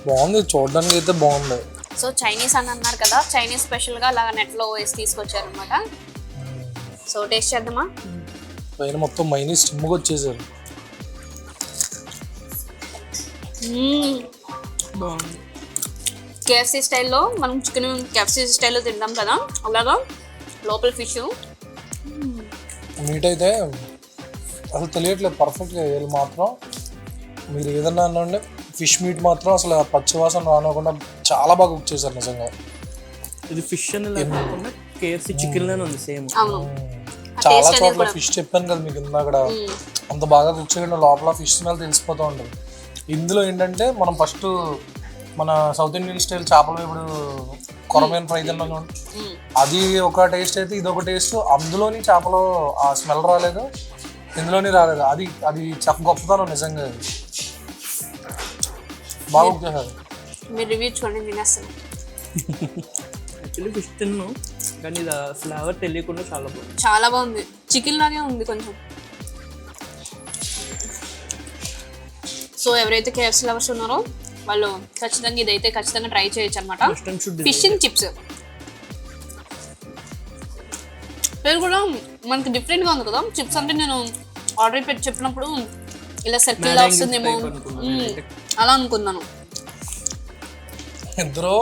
బాగుంది, చూడడానికి అయితే బాగుంది. సో చైనీస్ అని అన్నారు కదా, చైనీస్ స్పెషల్గా అలా నెట్లో వేసి తీసుకొచ్చారనమాట. సో టేస్ట్ చేద్దామా? పైన మొత్తం మైనస్ చిమ్ముగా వచ్చేసారు. బాగుంది. కేఎఫ్సీ స్టైల్లో మనం చికెన్ కేఎఫ్సీ స్టైల్లో తింటాం కదా, అలాగా లోపల ఫిష్. మీట్ అయితే అసలు తెలియట్లేదు పర్ఫెక్ట్గా. వీళ్ళు మాత్రం మీరు ఏదన్నా అనండి, ఫిష్ మీట్ మాత్రం అసలు పచ్చివాసన రానివ్వకుండా చాలా బాగా కుక్ చేశారు నిజంగా. ఇది ఫిష్ అని లేకుండా కేఎఫ్సీ చికెన్ లానే ఉంది సేమ్. అవును, చాలా చోట్ల ఫిష్ చెప్పాను కదా మీకు ఇందాక, అంత బాగా కుక్ చేయకుండా లోపల ఫిష్ స్మెల్ తెలిసిపోతూ ఉంటుంది. ఇందులో ఏంటంటే మనం ఫస్ట్ మన సౌత్ ఇండియన్ స్టైల్ చేపలు ఇప్పుడు కొరమేన్ ఫ్రై తిన్నాం, అది ఒక టేస్ట్ అయితే ఇదొక టేస్ట్. అందులోని చేపలో ఆ స్మెల్ రాలేదు, ఇందులోని రాలేదు. అది అది గొప్పతనం నిజంగా. బాగా కుక్ చేశారు. మీరు రివ్యూ చూడండి, తినేస్తాను. యాక్చువల్లీ ఫిష్ తిన్నాను కానీ ఇది ఫ్లేవర్ తెలియకుండా చాలా బాగుంది. చాలా బాగుంది, చికెన్ లాగే ఉంది కొంచెం. సో ఎవరైతే కేఎఫ్సీ లవర్స్ ఉన్నారో వాళ్ళు ఖచ్చితంగా ఇదైతే ఖచ్చితంగా ట్రై చేయొచ్చు అనమాట. ఫిష్ అండ్ చిప్స్ పేరు కూడా మనకి డిఫరెంట్గా ఉంది కదా. చిప్స్ అంటే నేను ఆర్డర్ పెట్టి చెప్పినప్పుడు ఇలా సర్కిల్ వస్తుందేమో అలా అనుకున్నాను. ఇద్దరు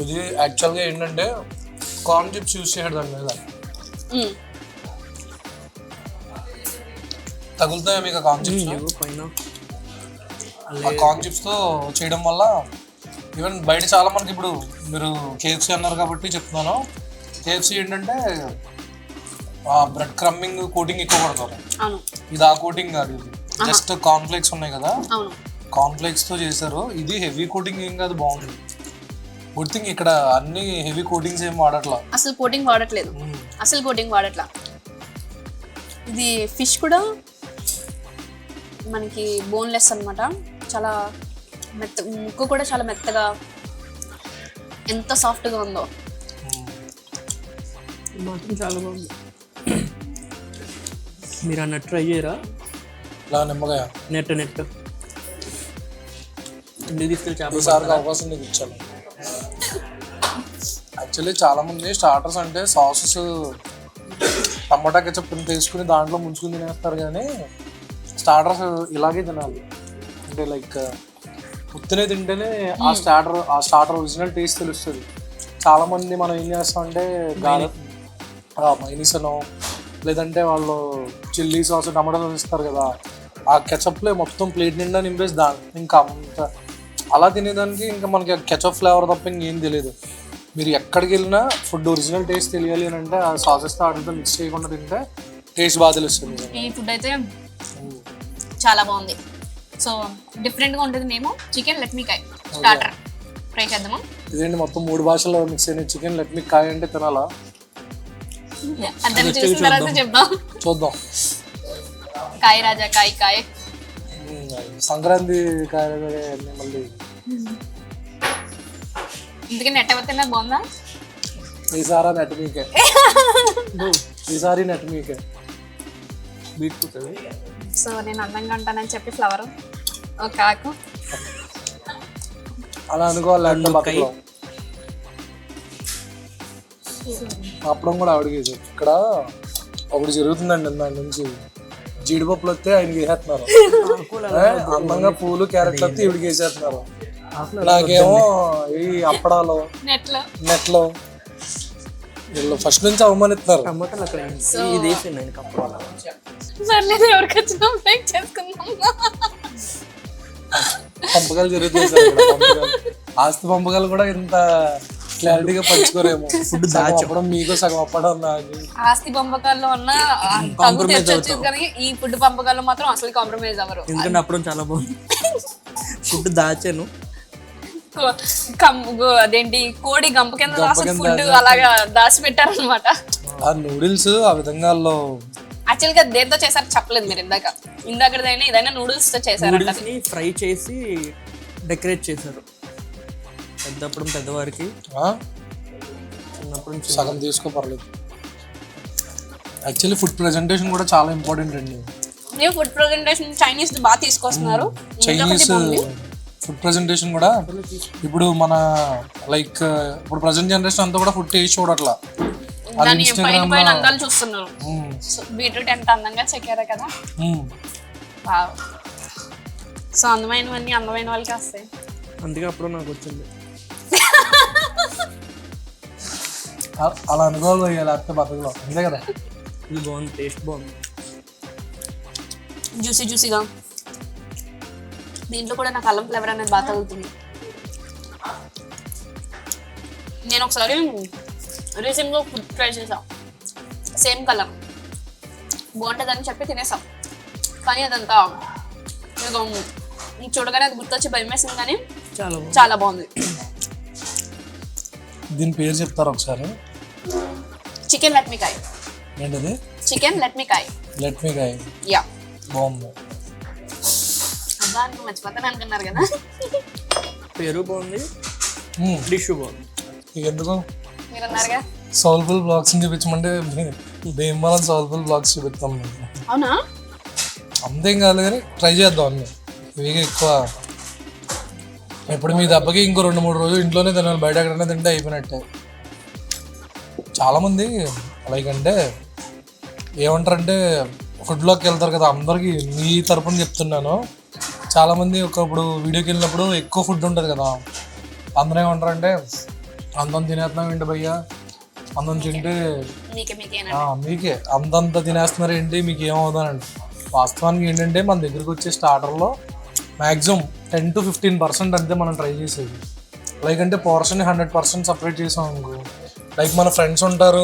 ఇది యాక్చువల్గా ఏంటంటే కార్న్ చిప్స్ యూస్ చేయడం దాని మీద తగులుతాయి మీకు ఆ కార్న్ చిప్స్. పైన ఆ కార్న్ చిప్స్తో చేయడం వల్ల ఈవెన్ బయట చాలా మనకి ఇప్పుడు మీరు కేఎఫ్సీ అన్నారు కాబట్టి చెప్తున్నాను. కేఎఫ్సీ ఏంటంటే బ్రెడ్ క్రమ్మింగ్ కోటింగ్ ఎక్కువ పడతారు. ఇది ఆ కోటింగ్ కాదు, ఇది జస్ట్ కార్న్ఫ్లేక్స్ ఉన్నాయి కదా, కార్న్ఫ్లేక్స్తో చేశారు. ఇది హెవీ కోటింగ్ ఏం కాదు, బాగుంది. గుడ్ థింగ్ ఇక్కడ అన్ని హెవీ కోటింగ్స్ ఏం వాడట్లా, అసలు కోటింగ్ వాడట్లేదు, అసలు కోటింగ్ వాడట్లా. ఇది ఫిష్ కూడా మనకి బోన్లెస్ అనమాట. చాలా ముక్కు కూడా చాలా మెత్తగా, ఎంత సాఫ్ట్గా ఉందో. మాత్రం చాలా బాగుంది. మీరు అన్నట్టు ట్రై చేయరా? ఇలా నిమ్మకాయ నెట్ ఇంటికి తీసుకెళ్ళి చేపలు ఈసారికి అవకాశం నీకు ఇచ్చాను. యాక్చువల్లీ చాలామంది స్టార్టర్స్ అంటే సాసెస్ టమాటా కెచప్ తీసుకుని దాంట్లో ముంచుకుని తినేస్తారు, కానీ స్టార్టర్స్ ఇలాగే తినాలి. అంటే లైక్ ఉత్తనే తింటేనే ఆ స్టార్టర్ ఒరిజినల్ టేస్ట్ తెలుస్తుంది. చాలామంది మనం ఏం చేస్తామంటే మైనీస్ అనో లేదంటే వాళ్ళు చిల్లీ సాస్ టమాటా సాస్ ఇస్తారు కదా, ఆ కెచప్లో మొత్తం ప్లేట్ నిండా నింపేసి ఇంకా అలా తినేదానికి ఇంకా మనకి కెచప్ ఫ్లేవర్ తప్ప ఇంకేం తెలియదు. మీరు ఎక్కడికి వెళ్ళినా ఫుడ్ ఒరిజినల్ టేస్ట్ తెలియాలి అని అంటే ఆ సాసెస్తో వాటితో మిక్స్ చేయకుండా తింటే టేస్ట్ బాగా తెలుస్తుంది. ఈ ఫుడ్ అయితే చాలా బాగుంది. సో డిఫరెంట్గా ఉంటుంది. మేము చికెన్ లెట్ మీ కాయ్ స్టార్టర్ ట్రై చేద్దామా? ఇదేంటి మొత్తం 3 భాషల్లో మిక్స్ అయిన చికెన్ లెట్ మీ కాయ్ అంటే తినాలా? అందరిని చూసిన తర్వాత చెప్దాం. చూద్దాం. కాయ్ రాజా కాయ్ కాయ్ సంక్రాంతి కాయ మళ్ళీ ఇందుకే నెట్ ఎవరికైనా బాగుందా? ఈసారి నెట్ మీకే, ఈసారి నెట్ మీకే. బీట్రూట్ అది సో నేను అందంగా ఉంటానని చెప్పి ఫ్లవర్, ఒక ఆకు. అలా అనుకోవాలి, లేకపోతే బతకలేం. అప్పుడు కూడా ఆవిడకి ఇక్కడ ఒకటి జరుగుతుందండి. దాని నుంచి జీడిపప్పులు వస్తే ఆయనకి వేసేస్తున్నారు, అందంగా పూలు క్యారెట్లు వస్తే ఈవిడికి వేసేస్తున్నారు. నాకేమో ఈ అప్పడాలు నెట్లో వీళ్ళు ఫస్ట్ నుంచి అవమానిస్తున్నారు. టమాటాలు అక్కడ ఇది వేసిందండి కప్పుడు. సర్లేదు, ఎవరికి వచ్చినా బ్రేక్ చేసుకుందాం. పంపకాలు జరుగుతాయి సార్ ఇక్కడ, పంపకాలు. ఆస్తి పంపకాలు కూడా ఇంత క్లారిటీగా పంచుకోరేమో. ఫుడ్ దాచడం మీకు సగం అప్పడం నాకు. ఆస్తి పంపకాల్లో ఉన్న తగ్గు తెచ్చొచ్చు, కానీ ఈ ఫుడ్ పంపకాల్లో మాత్రం అసలు కాంప్రమైజ్ అవ్వరు. ఎందుకంటే అప్పుడు చాలా బాగుంది. ఫుడ్ దాచాను. అదేంటి కోడి గంప కింద రాసిన ఫుడ్ అలాగా దాచి పెట్టారనమాట. ఆ నూడిల్స్ ఆ విధంగా యాక్చువల్ గా దేంతో చేశారు చెప్పలేదు మీరు ఇందాకదైనా ఇదైనా నూడిల్స్ తో చేశారు. నూడిల్స్ ని ఫ్రై చేసి డెకరేట్ చేశారు. పెద్దప్పుడు పెద్దవారికి, చిన్నప్పుడు సగం తీసుకోపర్లేదు. యాక్చువల్లీ ఫుడ్ ప్రెజెంటేషన్ కూడా చాలా ఇంపార్టెంట్ అండి. మీరు ఫుడ్ ప్రెజెంటేషన్ చైనీస్ బాగా తీసుకొస్తున్నారు. చైనీస్ ఫుడ్ ప్రెజెంటేషన్ కూడా ఇప్పుడు మన లైక్ ఇప్పుడు ప్రజెంట్ జనరేషన్ అంతా కూడా ఫుడ్ టేస్ట్ చూడట్లా, దాని పైన అందాలు చూస్తున్నారు. బీట్రూట్ ఎంత అందంగా చెక్కారా కదా. సో అందమైనవన్నీ అందమైన వాళ్ళకి వస్తాయి. అందుకే అప్పుడు నాకు వచ్చింది. అలా అనుకోవాలి, లేకపోతే బతకలో అంతే కదా. ఇది బాగుంది, టేస్ట్ బాగుంది, జ్యూసీ జ్యూసీగా. దీంట్లో కూడా నాకు అల్లం ఫ్లేవర్ అనేది బాగా తగులుతుంది. నేను ఒకసారి రీసెంట్గా ఫుడ్ ట్రై చేసాం, సేమ్ కలర్ బాగుంటుందని చెప్పి తినేసాం. కానీ అదంతా చూడగానే అది గుర్తొచ్చి భయం వేసింది, కానీ చాలా బాగుంది. దీని పేరు చెప్తారు ఒకసారి? చికెన్ లెట్ మీ కాయ్. ఏంటది? చికెన్ లెట్ మీ కాయ్. లెట్ మీ కాయ్. యా, బాగుంది. అబ్బా నువ్వు మర్చిపోతాను అనుకున్నారు కదా. పేరు బాగుంది, డిష్ బాగుంది. ఎందుకు మీరు అన్నారుగా సోల్ఫుల్ బ్లాగ్స్ చూపించమంటే భీమవరం సోల్ఫుల్ బ్లాగ్స్ చూపిస్తాం. అవునా? అంతేం కాదు కానీ ట్రై చేద్దాం అన్ని. ఇవి ఎక్కువ ఇప్పుడు మీ దెబ్బకి ఇంకో 2-3 రోజులు ఇంట్లోనే తినాలి, బయట ఎక్కడైనా తింటే అయిపోయినట్టే. చాలామంది లైక్ అంటే ఏమంటారంటే ఫుడ్లోకి వెళ్తారు కదా, అందరికీ మీ తరపున చెప్తున్నాను. చాలామంది ఇప్పుడు వీడియోకి వెళ్ళినప్పుడు ఎక్కువ ఫుడ్ ఉంటుంది కదా, అందరూ ఏమంటారంటే అందం తినేస్తున్నాం ఏంటి భయ్యా, అందం తింటే మీకే అంతంత తినేస్తున్నారు ఏంటి, మీకు ఏమవుతానండి. వాస్తవానికి ఏంటంటే మన దగ్గరికి వచ్చే స్టార్టర్లో మ్యాక్సిమం 10 to 15% అంతే మనం ట్రై చేసేది. లైక్ అంటే పోర్షన్ 100% సపరేట్ చేసాం అనుకో, లైక్ మన ఫ్రెండ్స్ ఉంటారు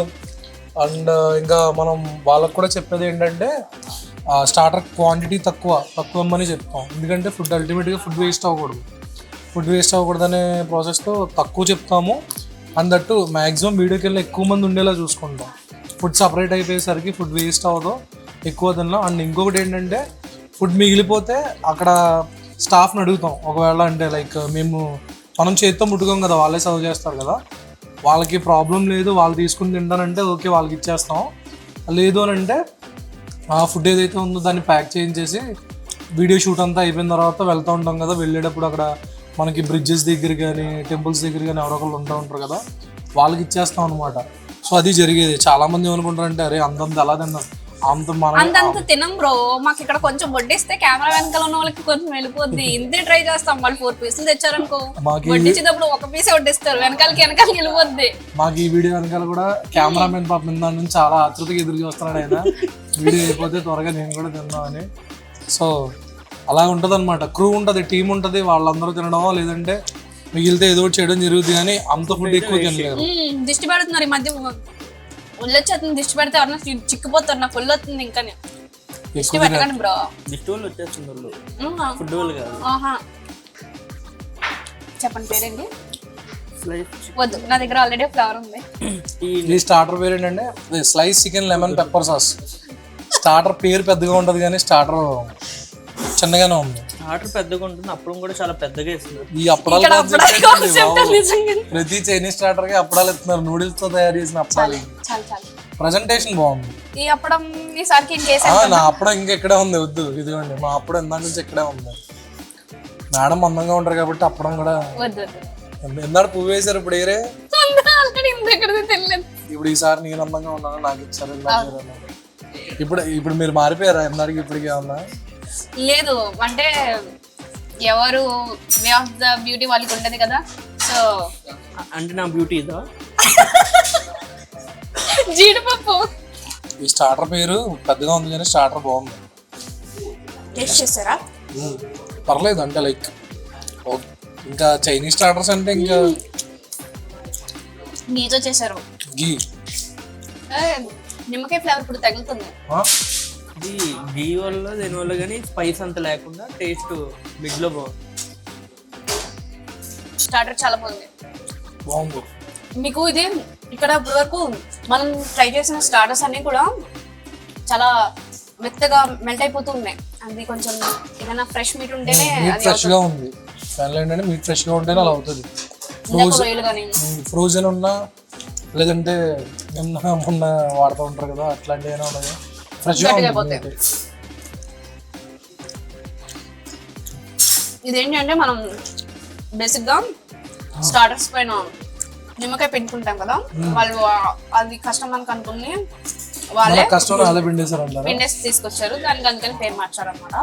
అండ్ ఇంకా మనం వాళ్ళకు కూడా చెప్పేది ఏంటంటే స్టార్టర్ క్వాంటిటీ తక్కువ ఇమ్మని చెప్తాం. ఎందుకంటే ఫుడ్ అల్టిమేట్గా ఫుడ్ వేస్ట్ అవ్వకూడదనే ప్రాసెస్తో తక్కువ చెప్తాము. అందట్టు మ్యాక్సిమం వీడియోకి వెళ్ళి ఎక్కువ మంది ఉండేలా చూసుకుంటాం. ఫుడ్ సపరేట్ అయిపోయేసరికి ఫుడ్ వేస్ట్ అవ్వదు, ఎక్కువ తిన్నాం. అండ్ ఇంకొకటి ఏంటంటే ఫుడ్ మిగిలిపోతే అక్కడ స్టాఫ్ని అడుగుతాం. ఒకవేళ అంటే లైక్ మనం చేతితో ముట్టుకోం కదా, వాళ్ళే సర్వ్ చేస్తారు కదా, వాళ్ళకి ప్రాబ్లం లేదు వాళ్ళు తీసుకుని తింటానంటే ఓకే వాళ్ళకి ఇచ్చేస్తాం. లేదు అని అంటే ఆ ఫుడ్ ఏదైతే ఉందో దాన్ని ప్యాక్ చేయించేసి వీడియో షూట్ అంతా అయిపోయిన తర్వాత వెళ్తూ ఉంటాం కదా, వెళ్ళేటప్పుడు అక్కడ మనకి బ్రిడ్జెస్ దగ్గర కానీ టెంపుల్స్ దగ్గర కానీ ఎవరొకళ్ళు ఉంటూ ఉంటారు కదా, వాళ్ళకి ఇచ్చేస్తాం అనమాట. సో అది జరిగేది. చాలామంది ఏమనుకుంటారంటే అరే అంతంత ఎలా తిన్నాం, అంతంత తినం బ్రో, మాకు ఇక్కడ కొంచెం వడ్డిస్తే కెమెరా వెనకాల ఉన్న వాళ్ళకి కొంచెం వెళ్ళిపోద్ది. ఇంతే ట్రై చేస్తాం. వాళ్ళు 4 పీసులు తెచ్చారనుకో, వడ్డించేటప్పుడు 1 పీసే వడ్డిస్తారు, వెనకాలకి వెళ్ళిపోద్ది. మాకు ఈ వీడియో వెనకాల కూడా కెమెరామెన్ పాపం దాని నుంచి చాలా ఆతృతగా ఎదురు చూస్తున్నాడు ఆయన, వీడియో అయిపోతే త్వరగా నేను కూడా తిందామని. సో అలా ఉంటుంది అనమాట. క్రూ ఉంటుంది, టీం ఉంటుంది, వాళ్ళందరూ తినడమో లేదంటే మిగిలితే ఏదో ఒకటి చేయడం జరుగుతుంది. కానీ అంత ఫుడ్ ఎక్కువ తినలేరు. దిష్టి పెడుతున్నారు ఈ మధ్య, ఉల్లొచ్చేస్తుంది. దిష్టి పెడితే ఎవరన్నా చిక్కిపోతారు, నాకు ఉల్లు వస్తుంది. ఇంకా దిష్టి పెట్టకండి బ్రో, దిష్టి వాళ్ళు వచ్చేస్తుంది, ఫుడ్ వాళ్ళు కాదు. చెప్పండి పేరేంటి? వద్దు, నా దగ్గర ఆల్రెడీ ఫ్లవర్ ఉంది. ఈ స్టార్టర్ పేరు ఏంటంటే slice chicken lemon pepper sauce. Starter పేరు పెద్దగా ఉంటుంది కానీ స్టార్టర్ చిన్నగానే ఉంది. స్టార్టర్ పెద్దగా ఉంటుంది, అప్పడం కూడా చాలా పెద్దగా ఇస్తున్నారు. ఈ అప్పడాలు ప్రతి చైనీస్ స్టార్టర్ కి అప్పడాలు ఇస్తున్నారు, నూడిల్స్ తో తయారు చేసిన అప్పడాలు. ప్రజెంటేషన్ బాగుంది. ఈ అప్పడం ఈసారికి ఇంకేసే నా అప్పుడు ఇంకెక్కడే ఉంది, వద్దు ఇదిగోండి మా అప్పుడు ఇందాక నుంచి ఇక్కడే ఉంది. మేడం అందంగా ఉంటారు కాబట్టి అప్పడం కూడా వద్దు ఎందాడు పువ్వు వేశారు. ఇప్పుడు ఏరే ఆల్రెడీ ఇంకెక్కడిది తెలియదు. ఇప్పుడు ఈసారి నేను అందంగా ఉన్నాను నాకు ఇచ్చారు. ఇప్పుడు మీరు మారిపోయారా ఎందాడికి ఇప్పటికి ఏమన్నా? లేదు అంటే ఎవరు వే ఆఫ్ ద బ్యూటీ వాళ్ళకి ఉంటది కదా. సో అంటే నా బ్యూటీ ఇదా? జీడిపప్పు ఈ స్టార్టర్ పేరు పెద్దగా ఉంది కానీ స్టార్టర్ బాగుంది. టేస్ట్ చేస్తారా? పర్లేదు అంటే లైక్ ఇంకా చైనీస్ స్టార్టర్స్ అంటే ఇంకా గీతో చేశారు. గీ నిమ్మకాయ ఫ్లేవర్ ఇప్పుడు తగులుతుంది. ఇది గీ వల్ల దేనివల్ల కానీ స్పైస్ అంత లేకుండా టేస్ట్ బిగ్లో బాగుంది. స్టార్టర్ చాలా బాగుంది. బాగుంది. మీకు ఇది ఇక్కడ ఇప్పటి వరకు మనం ట్రై చేసిన స్టార్టర్స్ అన్ని కూడా చాలా మెత్తగా మెల్ట్ అయిపోతూ ఉన్నాయి. అది కొంచెం ఏదైనా ఫ్రెష్ మీట్ ఉంటేనే మీట్ అది ఫ్రెష్ గా ఉంది. ఫైనల్ ఏంటంటే మీట్ ఫ్రెష్ గా ఉంటేనే అలా అవుతుంది. రొయ్యలు కానీ ఫ్రోజన్ ఉన్నా లేదంటే మొన్న వాడుతూ ఉంటారు కదా అట్లాంటివి అయినా ఉండదు, ఫ్రెష్ గా ఉంటుంది. ఇదేంటంటే మనం బేసిక్ గా స్టార్టర్స్ పైన నిమ్మకాయ పెట్టుకుంటాం కదా, వాళ్ళు అది కష్టం అని కనుక్కుని వాళ్ళే కష్టం అలా పిండేశారు అంటారు. పిండేసి తీసుకొచ్చారు, దానికి అందుకని పేరు మార్చారు అనమాట.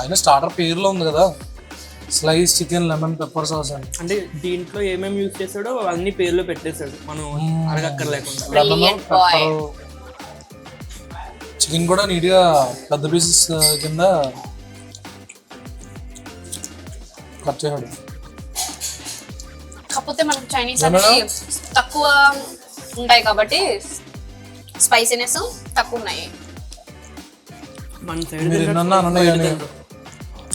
అయినా స్టార్టర్ పేరులో ఉంది కదా slice chicken lemon pepper sauce అని. అంటే దీంట్లో ఏమేమి యూజ్ చేసాడో అన్ని పేర్లో పెట్టేశాడు, మనం అడగక్కర్ లేకుండా. లెమన్ పెప్పర్ చికెన్ కూడా నీట్గా పెద్ద పీసెస్ కింద కట్ చేశాడు. కాకపోతే మనకు చైనీస్ అనేది తక్కువ ఉంటాయి కాబట్టి స్పైసీనెస్ తక్కువ ఉన్నాయి. మన సైడ్ మీరు ఎన్నన్నా అన్నాయి కానీ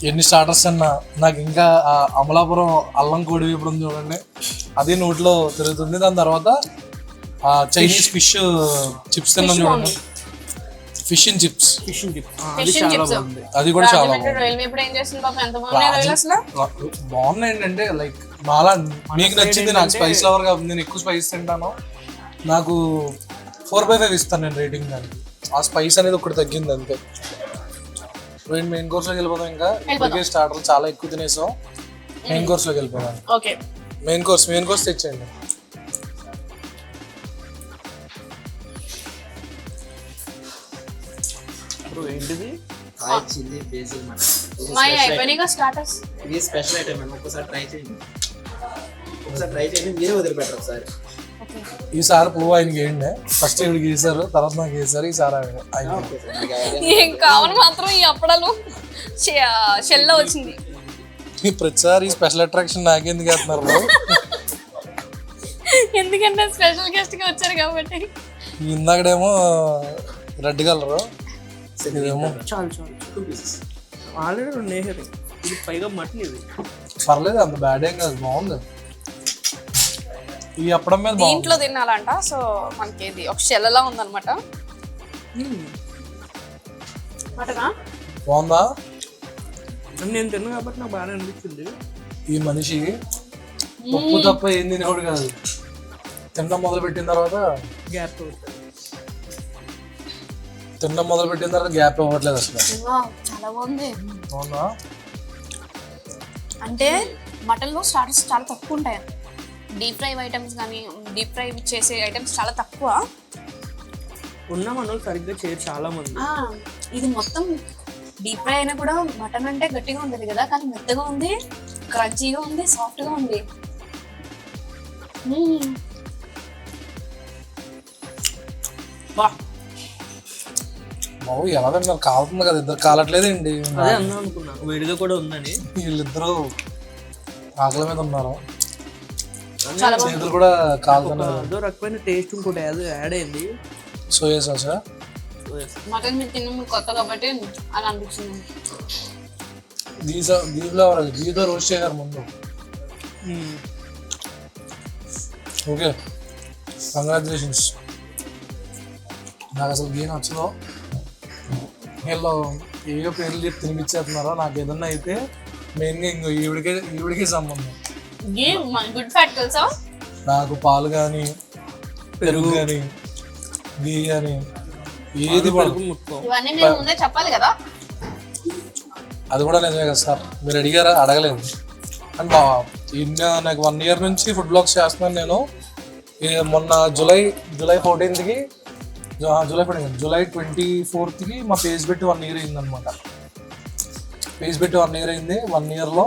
ఎన్ని స్టార్టర్స్ అన్నా నాకు ఇంకా అమలాపురం అల్లం కోడి ఇప్పుడు ఉంది చూడండి, అది నోట్లో తిరుగుతుంది. దాని తర్వాత చైనీస్ ఫిష్ చిప్స్ తిన్నాం చూడండి, ఫిష్ అండ్ చిప్స్, అది కూడా చాలా రైల్వే ఇప్పుడు ఏం చేస్తుంది పాపం, ఎంత బాగున్నాయి రైలు అసలు. బాగున్నాయి. ఏంటంటే లైక్ మాలా మీకు నచ్చింది, నాకు స్పైస్ లవర్ కాబట్టి నేను ఎక్కువ స్పైస్ తింటాను. నాకు 4/5 ఇస్తాను నేను రేటింగ్ దానికి. ఆ స్పైస్ అనేది ఒకటి తగ్గింది అంతే. మెయిన్ కోర్స్ లోకి వెళ్ళిపోతాం. ఇంకా ఇప్పటికే స్టార్టర్ చాలా ఎక్కువ తినేసాం. మెయిన్ కోర్స్ లోకి వెళ్ళిపోదాం. ఓకే మెయిన్ కోర్స్ తెచ్చేయండి. ఏంటిది? మా అయిపోయినాయిగా స్టార్టర్స్. ఇది స్పెషల్ ఐటమ్ అండి, ఒకసారి ట్రై చేయండి. మీరే వదిలిపెట్టరు ఒకసారి. ఈసారి పువ్వు ఆయనకి వేయండి. ఫస్ట్ ఇవిడికి వేసారు, తర్వాత నాకు వేసారు, ఈసారి ఆయన. ఏం కావాలి మాత్రం ఈ అప్పడాలు షెల్లో వచ్చింది. ప్రతిసారి స్పెషల్ అట్రాక్షన్ నాకెందుకు వేస్తున్నారు? ఎందుకంటే స్పెషల్ గెస్ట్ గా వచ్చారు కాబట్టి. ఇందాకడేమో రెడ్ కలరు, ఇదేమో చాలు ఆల్రెడీ 2 వేసారు. ఇది పైగా మటన్. ఇది పర్లేదు, అంత బ్యాడ్ ఏం కాదు, బాగుంది. ఈ అప్పడం మీద దీంట్లో తినాలంట. సో మనకి ఇది ఒక షెల్లలా ఉందన్నమాట. మటనా బాగుందా? నేను తిన్నా కాబట్టి నాకు బాగా అనిపించింది. ఈ మనిషి ఉప్పు తప్ప ఏం తినేవాడు కాదు. తినడం మొదలు పెట్టిన తర్వాత గ్యాప్ ఇవ్వట్లేదు అసలు. చాలా బాగుంది. అవునా? అంటే మటన్లో స్టార్టర్స్ చాలా తక్కువ ఉంటాయి. డీప్ ఫ్రై ఐటమ్స్ కానీ డీప్ ఫ్రై చేసే ఐటమ్స్ చాలా తక్కువ ఉన్న మనం సరిగ్గా చేయరు చాలా మంది. ఇది మొత్తం డీప్ ఫ్రై అయినా కూడా మటన్ అంటే గట్టిగా ఉంటుంది కదా, కానీ మెత్తగా ఉంది, క్రంచీగా ఉంది, సాఫ్ట్గా ఉంది. బాబు ఎలా తిన్నారు? కాలుతుంది కదా, ఇద్దరు కాలట్లేదండి. అదే అన్నా అనుకున్నా వేడిగా కూడా ఉందని. వీళ్ళిద్దరూ ఆకలి మీద ఉన్నారు, చాలా చేతులు కూడా కాలుతున్నారు. అదో రకమైన టేస్ట్ ఇంకోటి యాడ్ అయింది. సోయా సాసా మటన్ మీరు తిన్న కొత్త కాబట్టి అలా అనిపించింది. గీతో రోస్ట్ చేశారు ముందు. Okay, congratulations. నాకు అసలు గీ నచ్చదు. వీళ్ళు ఏవో పేర్లు చెప్పి తినిపించేస్తున్నారో. నాకు ఏదన్నా అయితే మెయిన్గా ఇంకో ఈవిడికే సంబంధం. గుడ్ ఫ్యాట్ తెలుసా? నాకు పాలు కానీ పెరుగు కానీ గీ అని ఏది పడదు. ఇవన్నీ నేను ముందే చెప్పాలి కదా. అది కూడా నిజమే కదా సార్, మీరు అడిగారా? అడగలేదు. అండ్ నాకు 1 year నుంచి ఫుడ్ బ్లాగ్స్ చేస్తున్నాను నేను. మొన్న జూలై 14th జూలై 24th మా పేజ్ పెట్టి 1 year అయిందనమాట. పేజ్ పెట్టి 1 year అయింది. 1 yearలో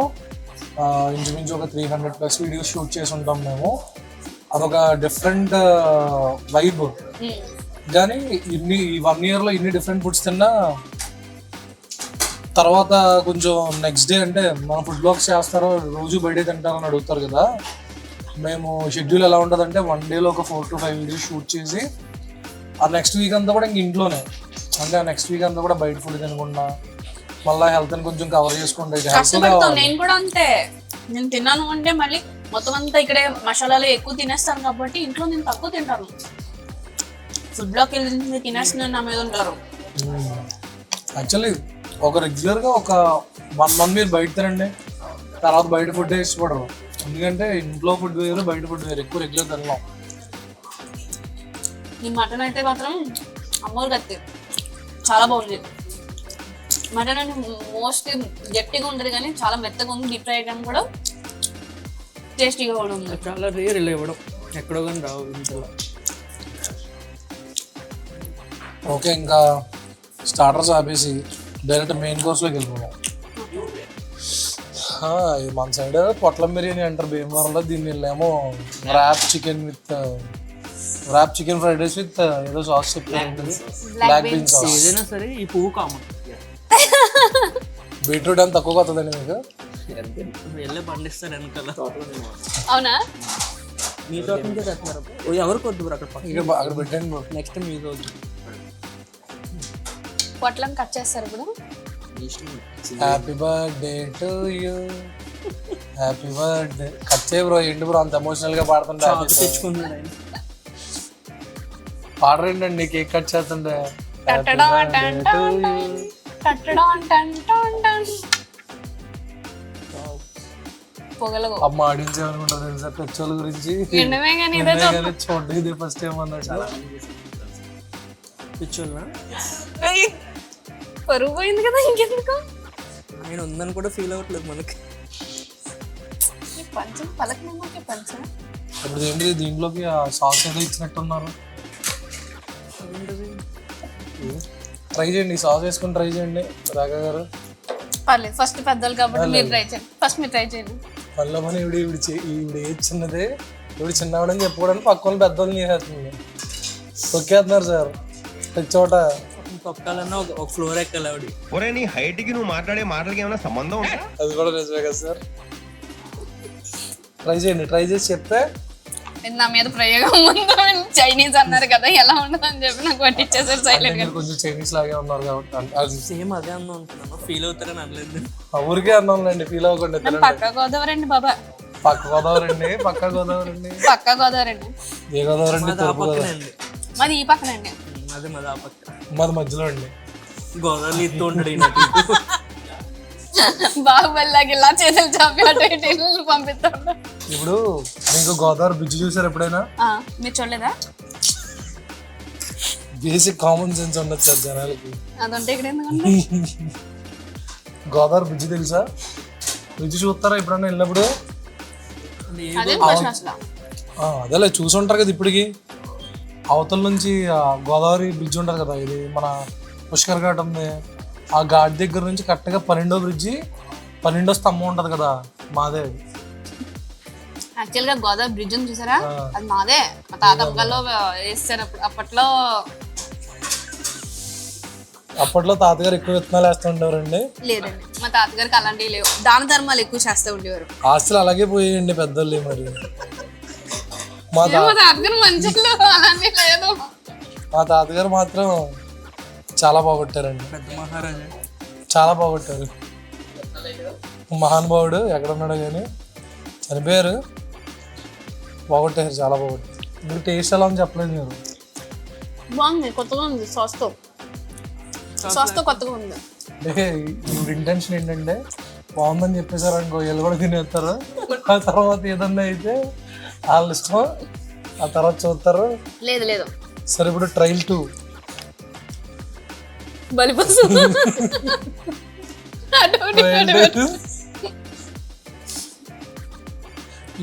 ఇంచుమించు ఒక 300+ వీడియోస్ షూట్ చేసి ఉంటాం మేము. అదొక డిఫరెంట్ వైబ్. కానీ ఈ 1 yearలో ఇన్ని డిఫరెంట్ ఫుడ్స్ తిన్నా తర్వాత కొంచెం నెక్స్ట్ డే అంటే మన ఫుడ్ బ్లాగ్స్ చేస్తారో రోజు బయట తింటారని అడుగుతారు కదా. మేము షెడ్యూల్ ఎలా ఉంటుందంటే 1 dayలో ఒక 4 to 5 వీడియోస్ షూట్ చేసి ఆ నెక్స్ట్ వీక్ అంతా కూడా ఇంక ఇంట్లోనే, అంటే ఆ నెక్స్ట్ వీక్ అంతా కూడా బయట ఫుడ్ తినకుండా మళ్ళీ హెల్త్ని కొంచెం కవర్ చేసుకుంటే కష్టపడతాం. నేను కూడా అంతే. నేను తిన్నాను అంటే మళ్ళీ మొత్తం అంతా ఇక్కడే మసాలాలు ఎక్కువ తినేస్తాను కాబట్టి ఇంట్లో నేను తక్కువ తింటాను. ఫుడ్ బ్లాక్ వెళ్ళి తినేస్తున్నాను నా మీద ఉంటారు. యాక్చువల్లీ ఒక రెగ్యులర్గా ఒక 1 month మీరు బయట తినండి, తర్వాత బయట ఫుడ్ ఇష్టపడరు. ఎందుకంటే ఇంట్లో ఫుడ్ వేరు, బయట ఫుడ్ వేరు. ఎక్కువ రెగ్యులర్ తినలేం. ఈ మటన్ అయితే మాత్రం అమ్మోరు కత్తి చాలా బాగుంది. మటన్ అంటే మోస్ట్లీ గట్టిగా ఉంటుంది కానీ చాలా మెత్తగా ఉంది. డీప్ ఫ్రై ఐటమ్ కూడా టేస్టీగా కూడా ఉంది. చాలా రేర్ ఇలా ఇవ్వడం, ఎక్కడో కానీ రావు ఇంట్లో. ఓకే, ఇంకా స్టార్టర్స్ ఆపేసి డైరెక్ట్ మెయిన్ కోర్స్లోకి వెళ్ళిపోయాం. మన సైడ్ పొట్లం బిర్యానీ అంటారు భీమవరంలో. దీన్ని వెళ్ళేమో wrap chicken fried rice with ఏదో సాస్ చెప్పారు, బ్లాక్ బీన్ సాస్. ఏదైనా సరే ఈ పువ్వు కామన్. బీట్రూట్ అని తక్కువ వస్తుందండి మీకు? వెళ్ళే పండిస్తారు వెనకాల. అవునా? మీ తోట నుంచే తెస్తున్నారు. ఎవరు కొద్దు అక్కడ అక్కడ పెట్టండి. నెక్స్ట్ మీ రోజు పొట్లం కట్ చేస్తారు ఇప్పుడు. Happy birthday to you, happy birthday. Cut చేయ బ్రో, ఏంటి బ్రో అంత ఎమోషనల్ గా పాడుతుంటే? తెచ్చుకున్నాడు ఆయన. పాడరేంటండి కేక్ కట్ చేస్తుంటే? పొగలగో అమ్మ ఆడియన్స్ ఏమనుకుంటారు తెలుసా పెచ్చోళ్ళ గురించి? చూడండి, ఇదే ఫస్ట్ టైం అన్నట్టు. తెచ్చున్నా పరుగు పోయింది కదా, ఇంకెందుకు? ఆయన ఉందని కూడా ఫీల్ అవ్వట్లేదు మనకి. పంచం పలకనేమో పంచం. ఇప్పుడు ఏంటి దీంట్లోకి ఆ సాస్ ఏదో ఇచ్చినట్టున్నారు. ట్రై చేయండి, సాస్ వేసుకొని ట్రై చేయండి రాఘా గారు. పర్లేదు, ఫస్ట్ పెద్దలు కాబట్టి మీరు ట్రై చేయండి. ఫస్ట్ మీరు ట్రై చేయండి. మళ్ళీ మన ఈవిడ ఏది చిన్నదే, ఇవిడ చిన్నవాడని చెప్పుకోవడానికి పక్క వాళ్ళు పెద్దోళ్ళని చేసేస్తుంది. తొక్కేస్తున్నారు సార్ ప్రతి చోట. తొక్కాలన్నా ఒక ఫ్లోర్ ఎక్కాలి ఆవిడ. ఒరే నీ హైట్ కి నువ్వు మాట్లాడే మాటలకి ఏమైనా సంబంధం ఉందా? అది కూడా నిజమే కదా సార్. ట్రై చేయండి, ట్రై చేసి చెప్తే. నా మీద ప్రయోగం ముందు చైనీస్ అన్నారు కదా, ఎలా ఉండదు అని చెప్పి నాకు పట్టించేసారు సైలెంట్ గా. కొంచెం చైనీస్ లాగే ఉన్నారు కాబట్టి సేమ్ అదే అన్నా అనుకున్నాను. ఫీల్ అవుతారని అనలేదు. ఊరికే అన్నాంలేండి, ఫీల్ అవ్వకండి. పక్క గోదావరి అండి బాబా. పక్క గోదావరి అండి, పక్క గోదావరి అండి. పక్క గోదావరి అండి. ఏ గోదావరి అండి? తూర్పు గోదావరి. మాది ఈ పక్కనండి. అదే మాది ఆ పక్క. మాది మధ్యలో అండి. గోదావరి ఇస్తూ ఉంటాడు. బాహుబలిలాగా ఇలా చేతులు చాపి అటు ఇటు పంపిస్తాడు. ఇప్పుడు మీకు గోదావరి బ్రిడ్జ్ చూసారు ఎప్పుడైనా? మీరు చూడలేదా? బేసిక్ కామన్ సెన్స్ ఉండొచ్చు సార్ జనాలకి. అదంటే ఇక్కడ ఎందుకంటే గోదావరి బ్రిడ్జ్ తెలుసా? బ్రిడ్జ్ చూస్తారా ఎప్పుడన్నా వెళ్ళినప్పుడు? అదే క్వశ్చన్ అసలు. అదేలే చూసి ఉంటారు కదా. ఇప్పటికి అవతల నుంచి గోదావరి బ్రిడ్జ్ ఉంటుంది కదా, ఇది మన పుష్కర్ ఘాట్ ఉంది. ఆ ఘాట్ దగ్గర నుంచి కరెక్ట్గా 12వ బ్రిడ్జి, 12వ స్తంభం ఉంటుంది కదా, మాదే. యాక్చువల్గా గోదావరి బ్రిడ్జ్ ఉంది చూసారా, అది మాదే. మా తాతమ్మలో వేస్తారు అప్పట్లో. అప్పట్లో తాతగారు ఎక్కువ విత్తనాలు వేస్తూ ఉండేవారండి. లేదండి, మా తాతగారికి అలాంటివి లేవు. దాన ధర్మాలు ఎక్కువ చేస్తూ ఉండేవారు. ఆస్తులు అలాగే పోయాయండి పెద్దోళ్ళు. మరి మా తాతగారు మంచిలో అలాంటి లేదు. మా తాతగారు మాత్రం చాలా బాగొట్టారండి. పెద్ద మహారాజా చాలా బాగొట్టారు. మహానుభావుడు ఎక్కడ ఉన్నాడో కానీ చనిపోయారు. బాగొట్టారు, చాలా బాగొట్టారు. మీరు టేస్ట్ ఎలా అని చెప్పలేదు మీరు. బాగుంది, కొత్తగా ఉంది. సాస్తో కొత్తగా ఉంది. అంటే ఇప్పుడు ఇంటెన్షన్ ఏంటంటే బాగుందని చెప్పేసారు అనుకో, వీళ్ళు కూడా తినేస్తారు. ఆ తర్వాత ఏదన్నా అయితే వాళ్ళ ఇష్టం, ఆ తర్వాత చూస్తారు. లేదు లేదు, సరే ఇప్పుడు ట్రైల్ 2. బలిపసు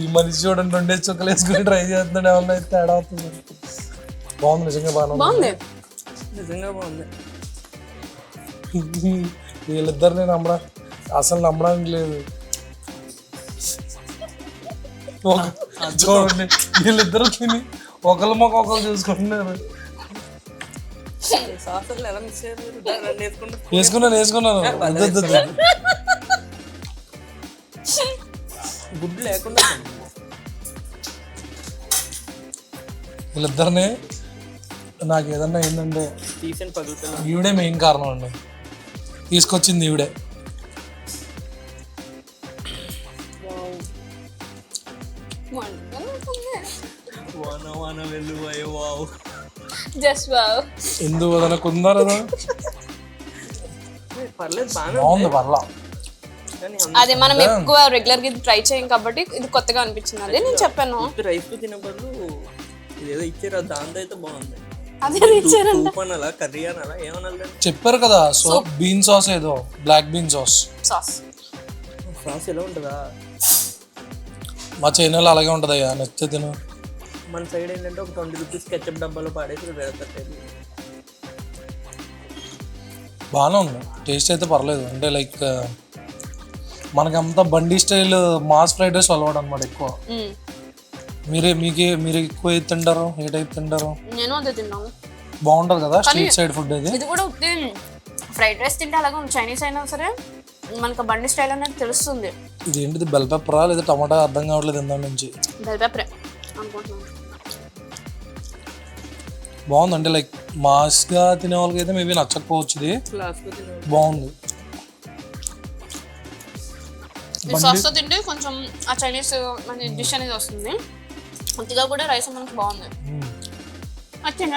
ఈ మనిషి చూడండి 2 చుక్కలు వేసుకుని ట్రై చేస్తున్నాడు, ఏమన్నా అయితే తేడా అవుతుంది. బాగుంది, నిజంగా బాగుంది. బాగుంది. నిజంగా బాగుంది. వీళ్ళిద్దరిని అసలు నమ్మడానికి లేదు. చూడండి వీళ్ళిద్దరు తిని ఒకళ్ళ మొక్క ఒకళ్ళు చూసుకుంటున్నారు. సాసర్లు ఎలా మిక్స్ అయ్యారు? వేసుకున్నాను. గుడ్డు లేకుండా వీళ్ళిద్దరిని నాకు ఏదన్నా ఏంటంటే తీసిన పగులుతుంది. ఈవిడే మెయిన్ కారణం అండి, తీసుకొచ్చింది ఈవిడే. Just wow. ఎందుకు వదలకుందా కదా, పర్లేదు బాగానే బాగుంది పర్లా. కానీ అదే మనం ఎక్కువ రెగ్యులర్ గా ఇది ట్రై చేయం కాబట్టి ఇది కొత్తగా అనిపించింది. అదే నేను చెప్పాను. రైస్ తో తినే బదులు ఇదేదో ఇచ్చారు, దాంతో అయితే బాగుంది. అదే ఇచ్చారంట. సూప్ అనాలా, కర్రీ అనాలా, ఏమనాలి? చెప్పారు కదా బీన్ సాస్, ఏదో బ్లాక్ బీన్ సాస్. సాస్ ఎలా ఉంటుందా? మా చైనాలో అలాగే ఉంటుంది అయ్యా, నచ్చితే తిను. మన సైడ్ ఏంటంటే ఒక 20 రూపీస్ కెచప్ డబ్బాలో పాడేసి పెడతారు. బాగానే ఉంది, టేస్ట్ అయితే పర్లేదు. అంటే లైక్ మనకంతా బండి స్టైల్ మాస్ ఫ్రైడ్ రైస్ అలవాటు అనమాట ఎక్కువ. మీరు ఎక్కువ ఏది తింటారు, ఏ టైప్ తింటారు? నేను అదే తిన్నాను. బాగుంటుంది కదా స్ట్రీట్ సైడ్ ఫుడ్ ఇది. ఇది కూడా ఫ్రైడ్ రైస్ తింటే అలాగే చైనీస్ అయినా సరే మనకు బండి స్టైల్ అనేది తెలుస్తుంది. ఇది ఏంటిది, బెల్ పెప్పరా లేదా టమాటా, అర్థం కావట్లేదు ఇందాక నుంచి. బెల్ పెప్పరే అనుకుంటున్నాను. బాగుంది, అంటే లైక్ మాస్గా తినే వాళ్ళకి అయితే మేబీ నచ్చకపోవచ్చు. ఇది బాగుంది. సాస్ తో తింటే కొంచెం ఆ చైనీస్ మన డిష్ అనేది వస్తుంది. అంతగా కూడా రైస్ మనకు బాగుంది. వచ్చింది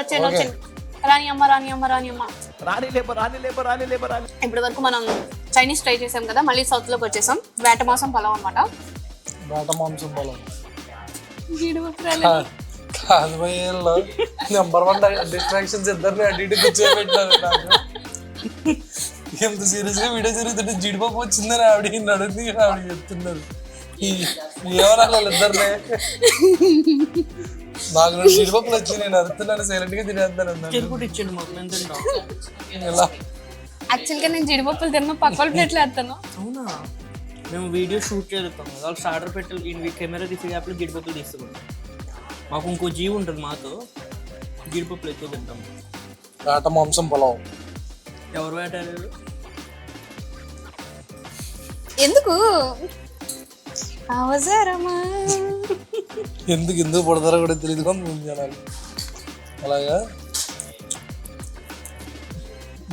రాని అమ్మ. ఇప్పటి వరకు మనం చైనీస్ ట్రై చేసాం కదా, మళ్ళీ సౌత్ లోకి వచ్చేసాం. వేట మాంసం పలావ్ అనమాట. వేట మాంసం పలావ్ కాదు భయ్యలో నెంబర్ 1 డిస్ట్రాక్షన్స్ ఇద్దరిని అటు ఇటు కూర్చోబెట్టారు. నాకు ఎంత సీరియస్ గా వీడియో జరుగుతుంటే జీడిపప్పు వచ్చిందని ఆవిడ అడుగుతుంది, ఆవిడ చెప్తున్నారు. ఏమన్నా ఇద్దరినే నాకు 2 జీడిపప్పులు వచ్చి నేను అరుతున్నాను, సైలెంట్ గా తినేస్తాను. ఇలా యాక్చువల్గా నేను జీడిపప్పులు తిన్నా, పక్కల ప్లేట్లు వేస్తాను. అవునా? మేము వీడియో షూట్ చేస్తాం, వాళ్ళు స్టార్టర్ పెట్టి కెమెరా తీసే గ్యాప్లో జీడిపప్పులు తీసుకుంటాం. మాకు ఇంకో జీవి ఉంటుంది మాతో, జీడిపప్పులు ఎక్కువ తింటాం. వేట మాంసం పలావ్ ఎవరు వేటారు? ఎందుకు అవసరమా? ఎందుకు పడతారో కూడా తెలియదు కానీ జనాలు అలాగా.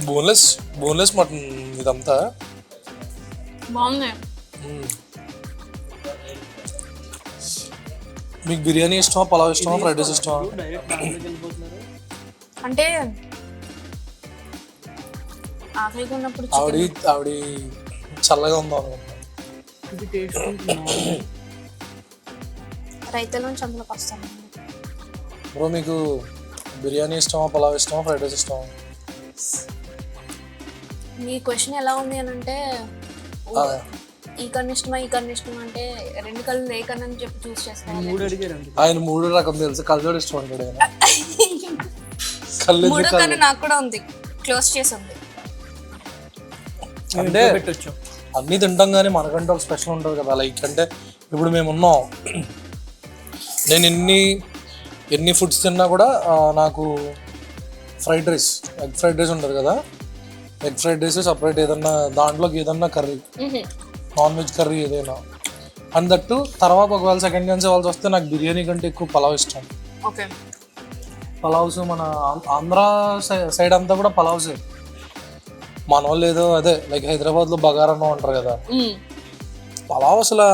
బోన్లెస్ మటన్ ఇదంతా బాగుంది. మీకు బిర్యానీ ఇష్టమా, పలావ్ ఇష్టమా, ఫ్రైడ్ రైస్ ఇష్టమా? అంటే ఆకలిగా ఉన్నప్పుడు ఆవిడ చల్లగా ఉందా అనుకుంటా. రైతులోంచి అందులోకి వస్తాను. బ్రో మీకు బిర్యానీ ఇష్టమా, పలావ్ ఇష్టమా, ఫ్రైడ్ రైస్ ఇష్టమా? మీ క్వశ్చన్ ఎలా ఉంది అని అంటే ఈ కన్ను ఇష్టమా అంటే 2 కళ్ళు ఏ కన్ను అని చెప్పి చూస్ చేస్తాను. 3 అడిగారు. ఆయన 3 రకం తెలుసు, కళ్ళజోడు ఇష్టం అంటాడు ఆయన. కళ్ళు 3వ కన్ను నాకు కూడా ఉంది, క్లోజ్ చేసి ఉంది. అంటే అన్నీ తింటాం కానీ మనకంటే ఒక స్పెషల్ ఉంటుంది కదా. లైక్ అంటే ఇప్పుడు మేము ఉన్నాం, నేను ఎన్ని ఫుడ్స్ తిన్నా కూడా నాకు ఎగ్ ఫ్రైడ్ రైస్ ఉంటుంది కదా, ఎగ్ ఫ్రైడ్ రైస్ సపరేట్ ఏదన్నా దాంట్లోకి ఏదన్నా కర్రీ, నాన్ వెజ్ కర్రీ ఏదైనా అందట్టు. తర్వాత ఒకవేళ సెకండ్ ఛాన్స్ ఇవ్వాల్సి వస్తే నాకు బిర్యానీ కంటే ఎక్కువ పలావ్ ఇష్టం. ఓకే, పలావ్స్ మన ఆంధ్ర సైడ్ అంతా కూడా పలావ్సే. మన వాళ్ళు ఏదో అదే లైక్ హైదరాబాద్లో బగారన్నం అంటారు కదా, పలావ్ అసలు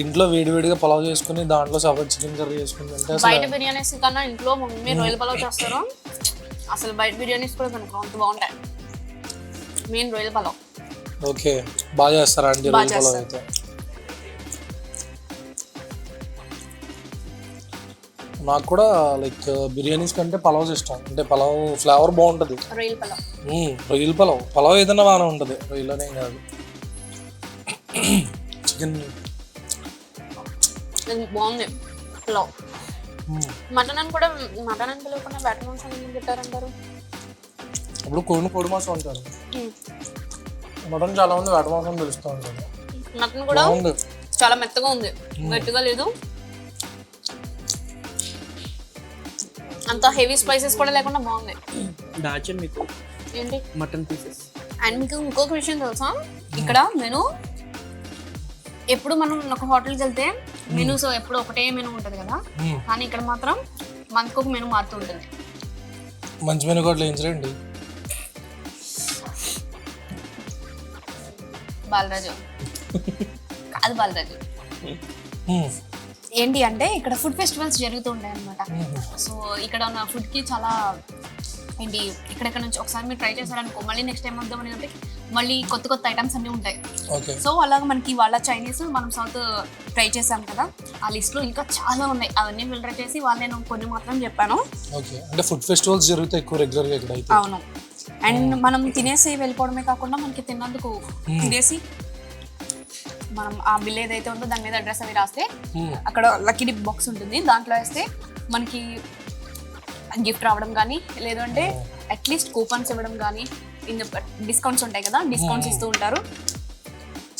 ఇంట్లో వేడివేడిగా పలావ్ చేసుకుని దాంట్లో సపరేట్ చికెన్ కర్రీ చేసుకుని అంటే బయట బిర్యానీస్ కన్నా ఇంట్లో మమ్మీ రొయ్యల పలావ్ చేస్తారు. అసలు బయట బిర్యానీస్ కూడా కనుక అంత బాగుంటాయి. మెయిన్ రొయ్యల పలావ్. ఓకే, బాగా చేస్తారా అండి రొయ్యల పలావ్ అయితే? నాకు కూడా లైక్ బిర్యానీస్ కంటే పలావ్ ఇష్టం. అంటే పలావ్ ఫ్లేవర్ బాగుంటుంది. రొయ్యల పలావ్. రొయ్యల పలావ్ ఏదైనా బాగానే ఉంటుంది, రొయ్యలు అనేం కాదు. చికెన్ బాగుంది పలావ్. మటన్ అని కూడా మటన్ అని పిలవకుండా వేట మాంసం ఎందుకు పెట్టారంటారు? ఇప్పుడు కోడి మాంసం అంటారు, మటన్ చాలా మంది వేట మాంసం తెలుస్తూ ఉంటారు. మటన్ కూడా బాగుంది, చాలా మెత్తగా ఉంది, గట్టిగా లేదు, అంత హెవీ స్పైసెస్ కూడా లేకుండా బాగుంది. దాచిన మీకు ఏంటి మటన్ పీసెస్. అండ్ మీకు ఇంకొక విషయం తెలుసా, ఇక్కడ మెను ఎప్పుడు మనం ఒక హోటల్కి వెళ్తే మెనూస్ ఎప్పుడు ఒకటే మెనూ ఉంటుంది కదా, కానీ ఇక్కడ మాత్రం మనకు ఒక మెనూ మారుతూ ఉంటుంది. మంచి మెనూ కూడా వేయించరండి. బాలరాజు కాదు, బాలరాజు ఏంటి అంటే ఇక్కడ ఫుడ్ ఫెస్టివల్స్ జరుగుతూ ఉంటాయి అనమాట. సో ఇక్కడ ఉన్న ఫుడ్కి చాలా ఏంటి ఇక్కడెక్కడ నుంచి ఒకసారి మీరు ట్రై చేశారనుకో మళ్ళీ నెక్స్ట్ టైం వద్దామని అంటే మళ్ళీ కొత్త కొత్త ఐటమ్స్ అన్నీ ఉంటాయి. సో అలాగ మనకి వాళ్ళ చైనీస్ మనం సౌత్ ట్రై చేసాం కదా, ఆ లిస్ట్లో ఇంకా చాలా ఉన్నాయి, అవన్నీ ఫిల్టర్ చేసి వాళ్ళు నేను కొన్ని మాత్రం చెప్పాను. అంటే ఫుడ్ ఫెస్టివల్స్ జరుగుతాయి ఎక్కువ రెగ్యులర్గా ఇక్కడ అయితే. అవును, అండ్ మనం తినేసి వెళ్ళిపోవడమే కాకుండా మనకి తిన్నందుకు తినేసి మనం ఆ బిల్ ఏదైతే ఉందో దాని మీద అడ్రస్ అవి రాస్తే అక్కడ లక్కీ డిప్ బాక్స్ ఉంటుంది, దాంట్లో వేస్తే మనకి గిఫ్ట్ రావడం కానీ లేదంటే అట్లీస్ట్ కూపన్స్ ఇవ్వడం కానీ, డిస్కౌంట్స్ ఉంటాయి కదా, డిస్కౌంట్స్ ఇస్తూ ఉంటారు.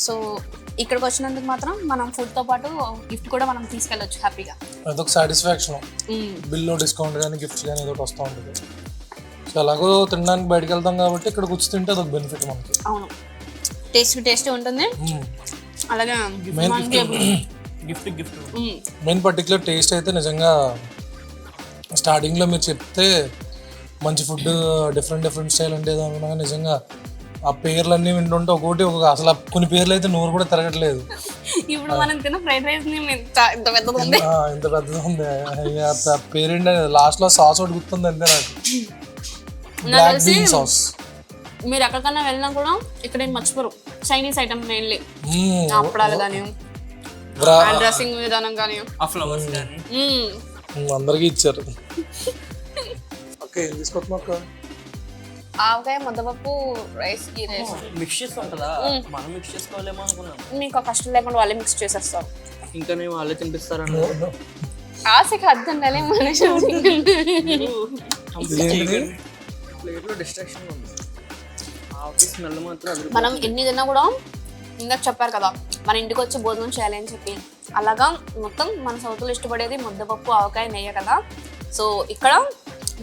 సో ఇక్కడికి వచ్చినందుకు మాత్రం మనం ఫుడ్తో పాటు గిఫ్ట్ కూడా మనం తీసుకెళ్ళొచ్చు హ్యాపీగా. అదొక సాటిస్ఫాక్షన్, బిల్లో డిస్కౌంట్ కానీ గిఫ్ట్స్ కానీ ఏదో వస్తూ ఉంటుంది. సో అలాగో తినడానికి బయటకు వెళ్తాం కాబట్టి ఇక్కడ కూర్చు తింటే అదొక బెనిఫిట్ మనకి. అవును, టేస్ట్ ఉంటుంది. అలాగే గిఫ్ట్ మెయిన్ పర్టికులర్ టేస్ట్ అయితే నిజంగా స్టార్టింగ్లో మీరు చెప్తే మంచి ఫుడ్ డిఫరెంట్ స్టైల్ అంటే ఏదన్నా నిజంగా ఆ పేర్లన్నీ వింటుంటే ఒక్కొక్కటి అసలు కొన్ని పేర్లు అయితే నోరు కూడా తిరగట్లేదు. ఇప్పుడు మనం తిన్న ఫ్రైడ్ రైస్ ఇంత పెద్దది ఉంది, ఇంత పెద్దది ఉంది. పేరేంటి లాస్ట్లో సాస్ ఒకటి గుర్తుంది అంతే నాకు, బ్లాక్ బీన్ సాస్. మీరు ఎక్కడికన్నా వెళ్ళినా కూడా ఇక్కడ ఏం మర్చిపోరు, చైనీస్ ఐటమ్ మెయిన్లీ, అప్పడాలు కానీ డ్రెస్సింగ్ విధానం కానీ ఫ్లవర్స్ కానీ అందరికీ ఇచ్చారు. ఓకే, ఏం తీసుకొస్తున్నా? ఆవకాయ ముద్దపప్పు రైస్ కి రైస్ మిక్స్ చేసి ఉంటుందా? మనం మిక్స్ చేసుకోవాలేమో అనుకున్నాం. మీకు కష్టం లేకుండా వాళ్ళే మిక్స్ చేసేస్తారు, ఇంకా నేను వాళ్ళే తినిపిస్తారని ఆశకి అర్థం కాలే మనిషి. ప్లేట్లో డిస్ట్రాక్షన్ ఉంది, స్మెల్ మాత్రం. మనం ఎన్ని తిన్నా కూడా ఇందాక చెప్పారు కదా మన ఇంటికి వచ్చి భోజనం చేయాలి అని చెప్పి, అలాగా మొత్తం మన సౌత్లో ఇష్టపడేది ముద్దపప్పు ఆవకాయ నెయ్య కదా. సో ఇక్కడ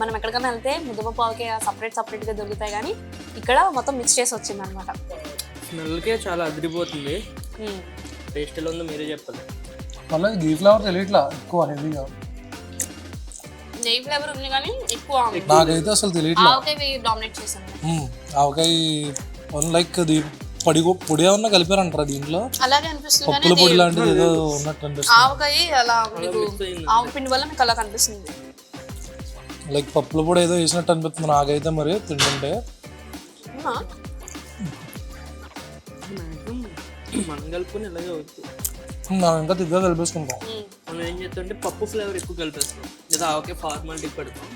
మనం ఎక్కడికైనా వెళ్తే ముద్దపప్పు ఆవకాయ సపరేట్గా దొరుకుతాయి, కానీ ఇక్కడ మొత్తం మిక్స్ చేసి వచ్చింది అనమాట. స్మెల్కే చాలా అదిరిపోతుంది. టేస్ట్ ఎలా ఉందో మీరే చెప్పాలి. మళ్ళీ గీ ఫ్లేవర్ తెలియట్లా ఎక్కువ హెవీగా, నెయ్యి ఫ్లేవర్ ఉంది కానీ ఎక్కువ నాకైతే అసలు తెలియట్లా. ఆవకాయ డామినేట్ చేసాను. ఆవకాయ లైక్ అది పొడి ఏమన్నా కలిపారంటారా దీంట్లో? అలాగే అనిపిస్తుంది, పప్పుల పొడి లాంటిది ఏదో ఉన్నట్టు అనిపిస్తుంది. ఆవకాయ అలా మీకు ఆవు పిండి వల్ల మీకు అలా కనిపిస్తుంది, లైక్ పప్పుల పొడి ఏదో వేసినట్టు అనిపిస్తుంది నాకైతే మరి తింటుంటే. మనం కలుపుకొని ఇలాగే మనం ఇంకా తిగ్గా కలిపేసుకుంటాం. మనం ఏం చేస్తామంటే పప్పు ఫ్లేవర్ ఎక్కువ కలిపేస్తాం, లేదా ఆవకాయ ఫార్మాలిటీ పెడతాం,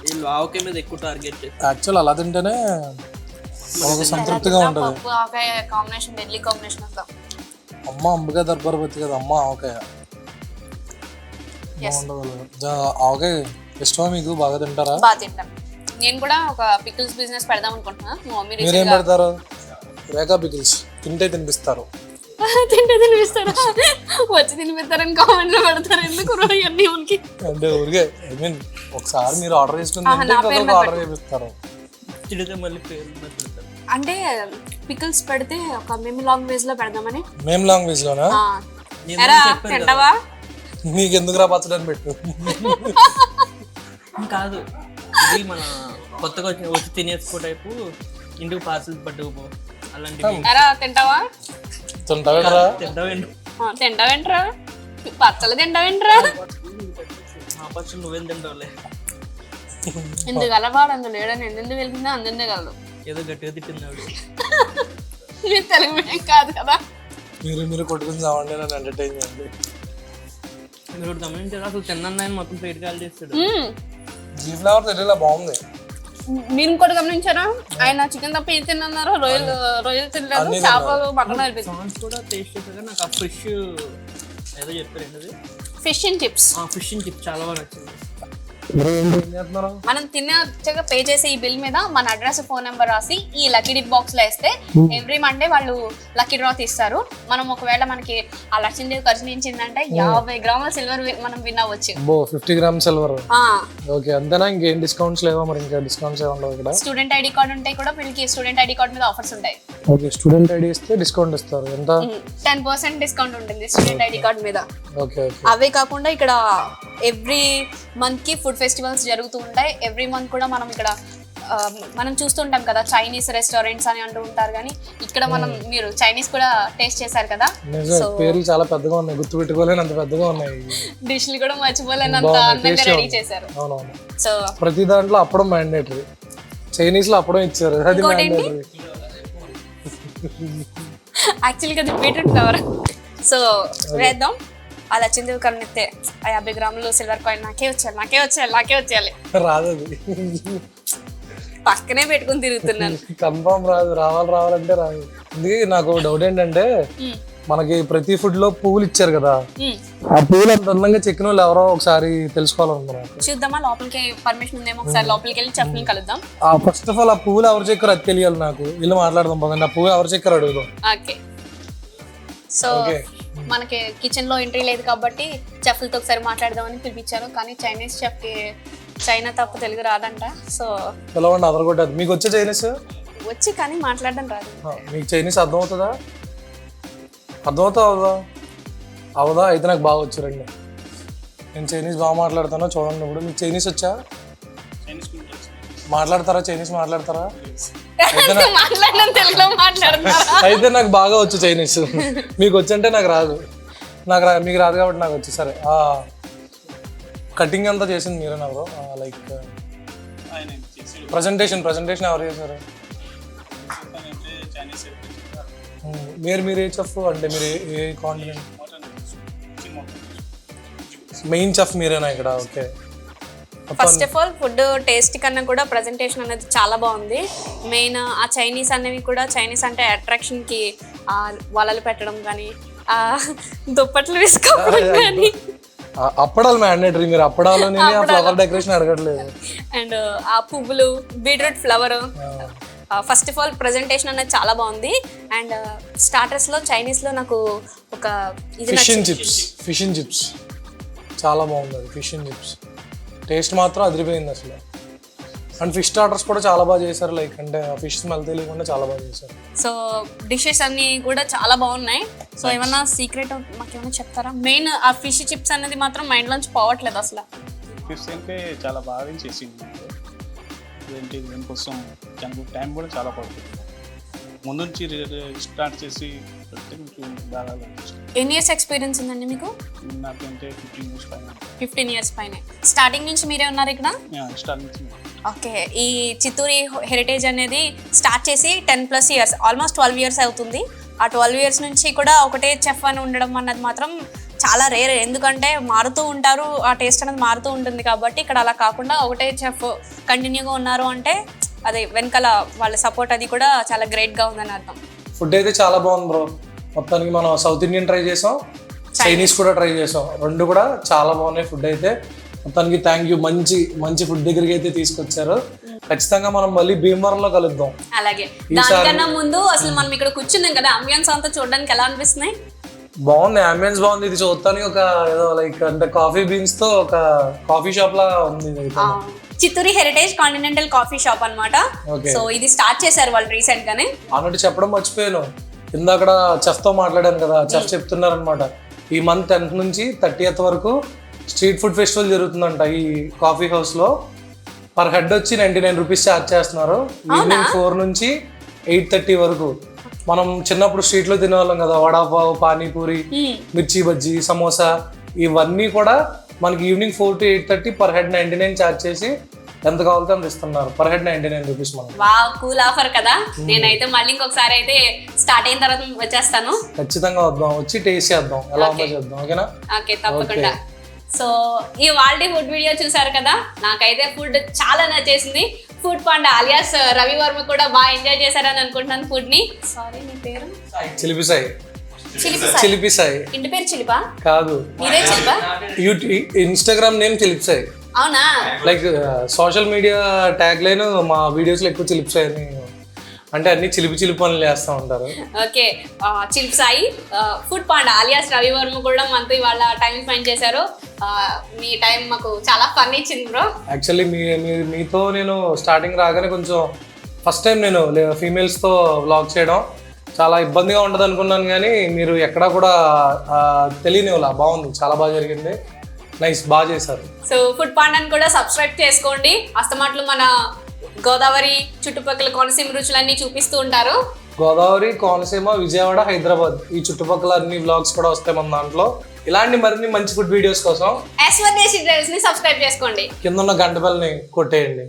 వీళ్ళు ఆవకాయ మీద ఎక్కువ టార్గెట్ చేస్తాం. యాక్చువల్ అలా తింటేనే ఒక సంతృప్తిగా ఉంటుంది. పప్పు ఆవకాయ కాంబినేషన్ డెడ్లీ కాంబినేషన్ వస్తాం. అమ్మ అంబకాయ దర్బార్ పెట్టి కదా, అమ్మ ఆవకాయ బాగుంటుంది. ఆవకాయ ఇష్టమా మీకు? బాగా తింటారా? బాగా తింటాం. నేను కూడా ఒక పికిల్స్ బిజినెస్ పెడదాం అనుకుంటున్నా. మీరేం పెడతారు? రేఖా పికిల్స్ తింటే తినిపిస్తారు. తింటే తినిపిస్తారా? వచ్చి తినిపిస్తారని కామెంట్ లో పెడతారు, ఎందుకు అన్ని ఉనికి అంటే ఊరికే ఐ మీన్ ఒకసారి మీరు ఆర్డర్ చేసుకుంటే ఆర్డర్ చేపిస్తారు. తిడితే మళ్ళీ పేరు పెడతారు. అంటే పికిల్స్ పెడితే ఒక మేము లాంగ్వేజ్ లో పెడదామని. మేము లాంగ్వేజ్ లోనా? తింటావా? నీకెందుకు రా పచ్చడని పెట్టు. కాదు, ఇది మన కొత్తగా వచ్చి తినేసుకో టైపు ఇంటికి పార్సల్ పట్టుకుపో అలాంటివి. తింటావా? తింటావేంట్రా? తింటావేంట్రా? పచ్చలు తింటావేంట్రా? ఆ పచ్చలు నువ్వేం తింటావులే. ఎందుకు అలవాడు అందులో లేడని ఎందుకు వెళ్తుందో అందే కలదు. ఏదో గట్టిగా తిట్టిందాడు. మీరు తెలుగు మీడియం కాదు కదా. మీరు కొట్టుకుని చావండి, నన్ను ఎంటర్టైన్ చేయండి. మీరు ఒకటి గమనించారు అసలు తిన్నాను ఆయన మొత్తం ప్లేట్ కాల్ చేస్తాడు. జీ ఫ్లేవర్ తెలియలా బాగుంది. మీరు ఇంకోటి గమనించారా, ఆయన చికెన్ తప్ప ఏం తిన్నారు, రొయ్యలు తినలేదు, చేపలు మటన్ అయిపోయింది. సాంగ్స్ కూడా టేస్ట్ చేశాక నాకు ఆ ఫిష్ ఏదో చెప్పారు ఏంటది, fish and chips. Fish and chips చాలా బాగా నచ్చింది. ఏం చేస్తున్నారు? మనం తిన్నాక పే చేసే ఈ బిల్ మీద మన అడ్రస్, ఫోన్ నెంబర్ రాసి ఈ లక్కీ డిప్ బాక్స్ లో వేస్తే ఎవ్రీ మండే వాళ్ళు లక్కీ డ్రా తీస్తారు. మనం ఒకవేళ మనకి ఆ లక్ష్మీదేవి ఖర్చు నించిందంటే 50 గ్రాముల సిల్వర్ మనం విన్ అవ్వచ్చు. 50 గ్రామ్ సిల్వర్. ఓకే, అంతేనా? ఇంకేం డిస్కౌంట్స్ లేవా మరి? ఇంకా డిస్కౌంట్స్ ఏమన్నా ఇక్కడ? స్టూడెంట్ ఐడి కార్డ్ ఉంటాయి కూడా, వీళ్ళకి స్టూడెంట్ ఐడి కార్డ్ మీద ఆఫర్స్ ఉంటాయి. ఓకే, స్టూడెంట్ ఐడి ఇస్తే డిస్కౌంట్ ఇస్తారు. ఎంత? 10% డిస్కౌంట్ ఉంటుంది స్టూడెంట్ ఐడి కార్డ్ మీద. Okay okay. అవే కాకుండా ఇక్కడ ఎవ్రీ మంత్ కి ఫుడ్ ఫెస్టివల్స్ జరుగుతూ ఉంటాయి. ఎవ్రీ మంత్ కూడా మనం ఇక్కడ మనం చూస్తుంటాం కదా చైనీస్ రెస్టారెంట్స్ అని అంటూ ఉంటారు, కానీ ఇక్కడ మనం మీరు చైనీస్ కూడా టేస్ట్ చేశారు కదా. సో పేర్లు చాలా పెద్దగా ఉన్నాయి, గుర్తు పెట్టుకోలేనంత పెద్దగా ఉన్నాయి. డిష్లు కూడా మర్చిపోలేనంత అందంగా రెడీ చేశారు. అవునవును. సో ప్రతి దాంట్లో అప్పడం మ్యాండేటరీ. చైనీస్ లో అప్పడం ఇచ్చారు, అది మ్యాండేటరీ. యాక్చువల్గా అది బీట్రూట్ ఫ్లవర్. సో వేద్దాం. అది వచ్చింది కన్నెత్తే 50 గ్రాములు సిల్వర్ కాయిన్ నాకే వచ్చేయాలి. రాదు అది, పక్కనే పెట్టుకుని తిరుగుతున్నాను. కన్ఫర్మ్ రాదు. రావాలంటే రాదు. అందుకే నాకు డౌట్ ఏంటంటే, మనకి ప్రతి ఫుడ్ లో పువ్వులు ఇచ్చారు కదా, ఆ పువ్వులు అంత అందంగా చెక్కిన వాళ్ళు ఎవరో ఒకసారి తెలుసుకోవాలనుకున్నాను. చూద్దామా, లోపలికి పర్మిషన్ ఉందేమో ఒకసారి లోపలికి వెళ్ళి చెఫ్ని కలుద్దాం. ఫస్ట్ ఆఫ్ ఆల్ ఆ పువ్వులు ఎవరు చెక్కరు అది తెలియాలి నాకు. వీళ్ళు మాట్లాడదాం పదండి, ఆ పువ్వు ఎవరు చెక్కరు అడుగుదాం. ఓకే, సో మనకి కిచెన్ లో ఎంట్రీ లేదు కాబట్టి చెఫ్లతో ఒకసారి మాట్లాడదామని పిలిపించాను. కానీ చైనీస్ చెఫ్ కి చైనా తప్ప తెలుగు రాదంట. సో పిలవండి, అదరగొట్టదు. మీకు వచ్చే చైనీస్ వచ్చి కానీ మాట్లాడడం రాదు. మీకు చైనీస్ అర్థమవుతుందా? అవదా? అయితే నాకు బాగా వచ్చు. రండి, నేను చైనీస్ బాగా మాట్లాడతాను, చూడండి. ఇప్పుడు మీకు చైనీస్ వచ్చా? మాట్లాడతారా? చైనీస్ మాట్లాడతారా? అయితే నాకు బాగా వచ్చు చైనీస్. మీకు వచ్చంటే నాకు రాదు. మీకు రాదు కాబట్టి నాకు వచ్చు. సరే, కటింగ్ అంతా చేసింది మీరే నాకు. లైక్ ప్రజెంటేషన్ ఎవరు చేశారు? మీరు ఏ చెఫ్ అంటే మీరు ఏ కాంటినెంట్ మెయిన్ చెఫ్ మీరేనా ఇక్కడ? Okay. First of all food taste కన్నా కూడా ప్రజెంటేషన్ అనేది చాలా బాగుంది. మెయిన్ ఆ చైనీస్ అనేవి కూడా, చైనీస్ అంటే అట్రాక్షన్ కి వలలు పెట్టడం కానీ, దుప్పట్లు వేసుకోవడం కానీ. అప్పడాలు మ్యాండేటరీ. మీరు అప్పడాలు ఫ్లవర్ డెకరేషన్ అడగట్లేదు. అండ్ ఆ పువ్వులు, beetroot flower. First of all presentation అనేది చాలా బాగుంది. అండ్ స్టార్టర్స్ లో చైనీస్ లో నాకు ఒక ఫిష్ అండ్ చిప్స్ చాలా బాగుంది. అది ఫిష్ అండ్ చిప్స్ టేస్ట్ మాత్రం అదిరిపోయింది అసలు. అండ్ ఫిష్ స్టార్టర్స్ కూడా చాలా బాగా చేశారు. లైక్ అంటే ఫిష్ స్మెల్ తెలియకుండా చాలా బాగా చేశారు. సో డిషెస్ అన్ని కూడా చాలా బాగున్నాయి. సో ఏమన్నా సీక్రెట్ మాకేమైనా చెప్తారా? మెయిన్ ఆ ఫిష్ చిప్స్ అనేది మాత్రం మైండ్ లోంచి పోవట్లేదు అసలు. ఫిష్ అంటే చాలా బాగా చేసింది. ఏంటి దీనికోసం టైం కూడా చాలా పడుతుంది. ముందు నుంచి స్టార్ట్ చేసి బాగా. ఎన్ని ఇయర్స్ ఎక్స్పీరియన్స్ ఉందండి మీకు? నాకంటే 15 ఇయర్స్ పైన. స్టార్టింగ్ నుంచి మీరే ఉన్నారు ఇక్కడ? స్టార్టింగ్. ఓకే. ఈ చిత్తూరి హెరిటేజ్ అనేది స్టార్ట్ చేసి 10+ ఇయర్స్, ఆల్మోస్ట్ 12 ఇయర్స్ అవుతుంది. ఆ 12 ఇయర్స్ నుంచి కూడా ఒకటే చెఫ్ అని ఉండడం అన్నది మాత్రం చాలా రేర్. ఎందుకంటే మారుతూ ఉంటారు, ఆ టేస్ట్ అనేది మారుతూ ఉంటుంది. కాబట్టి ఇక్కడ అలా కాకుండా ఒకటే చెఫ్ కంటిన్యూగా ఉన్నారు అంటే అది వెనకాల వాళ్ళ సపోర్ట్ అది కూడా చాలా గ్రేట్గా ఉందని అర్థం. ఫుడ్ అయితే చాలా బాగుంది బ్రో. మొత్తానికి మనం సౌత్ ఇండియన్ ట్రై చేసాం, చైనీస్ కూడా ట్రై చేసాం. రెండు కూడా చాలా బాగున్నాయి. ఫుడ్ అయితే మొత్తానికి థ్యాంక్ యూ. మంచి ఫుడ్ దగ్గరికి అయితే తీసుకొచ్చారు. ఖచ్చితంగా మనం మళ్ళీ భీమవరంలో కలుద్దాం. అలాగే. దానికన్నా ముందు అసలు మనం ఇక్కడ కూర్చున్నాం కదా, అంబియన్స్ అంతా చూడడానికి ఎలా అనిపిస్తున్నాయి? బాగుంది, అంబియన్స్ బాగుంది. ఇది చూడటానికి ఒక ఏదో లైక్ అంటే కాఫీ బీన్స్ తో ఒక కాఫీ షాప్ లా ఉంది. Chitturi heritage continental coffee shop అన్నమాట. సో ఇది స్టార్ట్ చేశారు వాళ్ళు రీసెంట్ గానే. అన్నట్టు చెప్పడం మర్చిపోయాను, ఇందాక చెఫ్ తో మాట్లాడాను కదా, చెఫ్ చెప్తున్నారు అనమాట. ఈ మంత్ 10th నుంచి 30th వరకు స్ట్రీట్ ఫుడ్ ఫెస్టివల్ జరుగుతుందంట ఈ కాఫీ హౌస్ లో. పర్ హెడ్ వచ్చి 99 రూపీస్ ఛార్జ్ చేస్తున్నారు. ఈవినింగ్ 4 నుంచి 8:30 వరకు. మనం చిన్నప్పుడు స్ట్రీట్ లో తినేవాళ్ళం కదా, వడాపావ్, పానీపూరి, మిర్చి బజ్జీ, సమోసా, ఇవన్నీ కూడా మనకి evening 4 to 8:30 per head 99 charge చేసి ఎంత కావాలితే అంత ఇస్తున్నారు. Per head 99 rupees. మనం కూల్ ఆఫర్ కదా. నేనైతే మళ్ళీ ఇంకొకసారి అయితే స్టార్ట్ అయిన తర్వాత వచ్చేస్తాను. ఖచ్చితంగా వద్దాం, వచ్చి టేస్ట్ చేద్దాం ఎలా ఉందో చేద్దాం. ఓకేనా? ఓకే, తప్పకుండా. సో ఈ వాళ్ళ ఫుడ్ వీడియో చూసారు కదా, నాకైతే ఫుడ్ చాలా నచ్చేసింది. Food panda alias Ravi Varma కూడా బాగా ఎంజాయ్ చేశారని అనుకుంటున్నాను ఫుడ్ ని. సారీ నీ పేరు? చిలిపి సాయి. చిలిపి సాయి. చిలిపి సాయి ఇంటి పేరు చిలిపా? కాదు, మీరే చిలిపా? ఇన్స్టాగ్రామ్ నేమ్ చిలిపి సాయి. అవునా? Like social media tag line మా వీడియోస్లో ఎక్కువ చిలిపి సాయి అని, అంటే అన్ని చిలిపి చిలిపి పనులు చేస్తూ ఉంటారు. ఓకే, చిలిపి Sai food panda alias Ravi Varma కూడా మనతో ఇవాళ టైం స్పెండ్ చేశారు. మీ టైం మాకు చాలా ఫన్ ఇచ్చింది బ్రో. యాక్చువల్లీ మీతో నేను స్టార్టింగ్ రాగానే కొంచెం ఫస్ట్ టైం నేను ఫీమేల్స్తో వ్లాగ్ చేయడం చాలా ఇబ్బందిగా ఉంటుంది అనుకున్నాను, కానీ మీరు ఎక్కడా కూడా తెలియనివ్వలా. బాగుంది, చాలా బాగా జరిగింది. నైస్, బాగా చేశారు. సో ఫుడ్ పాండాని కూడా సబ్స్క్రైబ్ చేసుకోండి. అస్తమాట్లు మన గోదావరి చుట్టుపక్కల కోనసీమ రుచులన్నీ చూపిస్తూ ఉంటారు. గోదావరి, కోనసీమ, విజయవాడ, హైదరాబాద్ ఈ చుట్టుపక్కల అన్ని వ్లాగ్స్ కూడా వస్తాయి మన దాంట్లో. ఇలాంటి మరిన్ని మంచి ఫుడ్ వీడియోస్ కోసం ఎస్వర్ దేశీ డ్రైవ్స్ ని సబ్స్క్రైబ్ చేసుకోండి. కింద ఉన్న గంట బెల్ని కొట్టేయండి.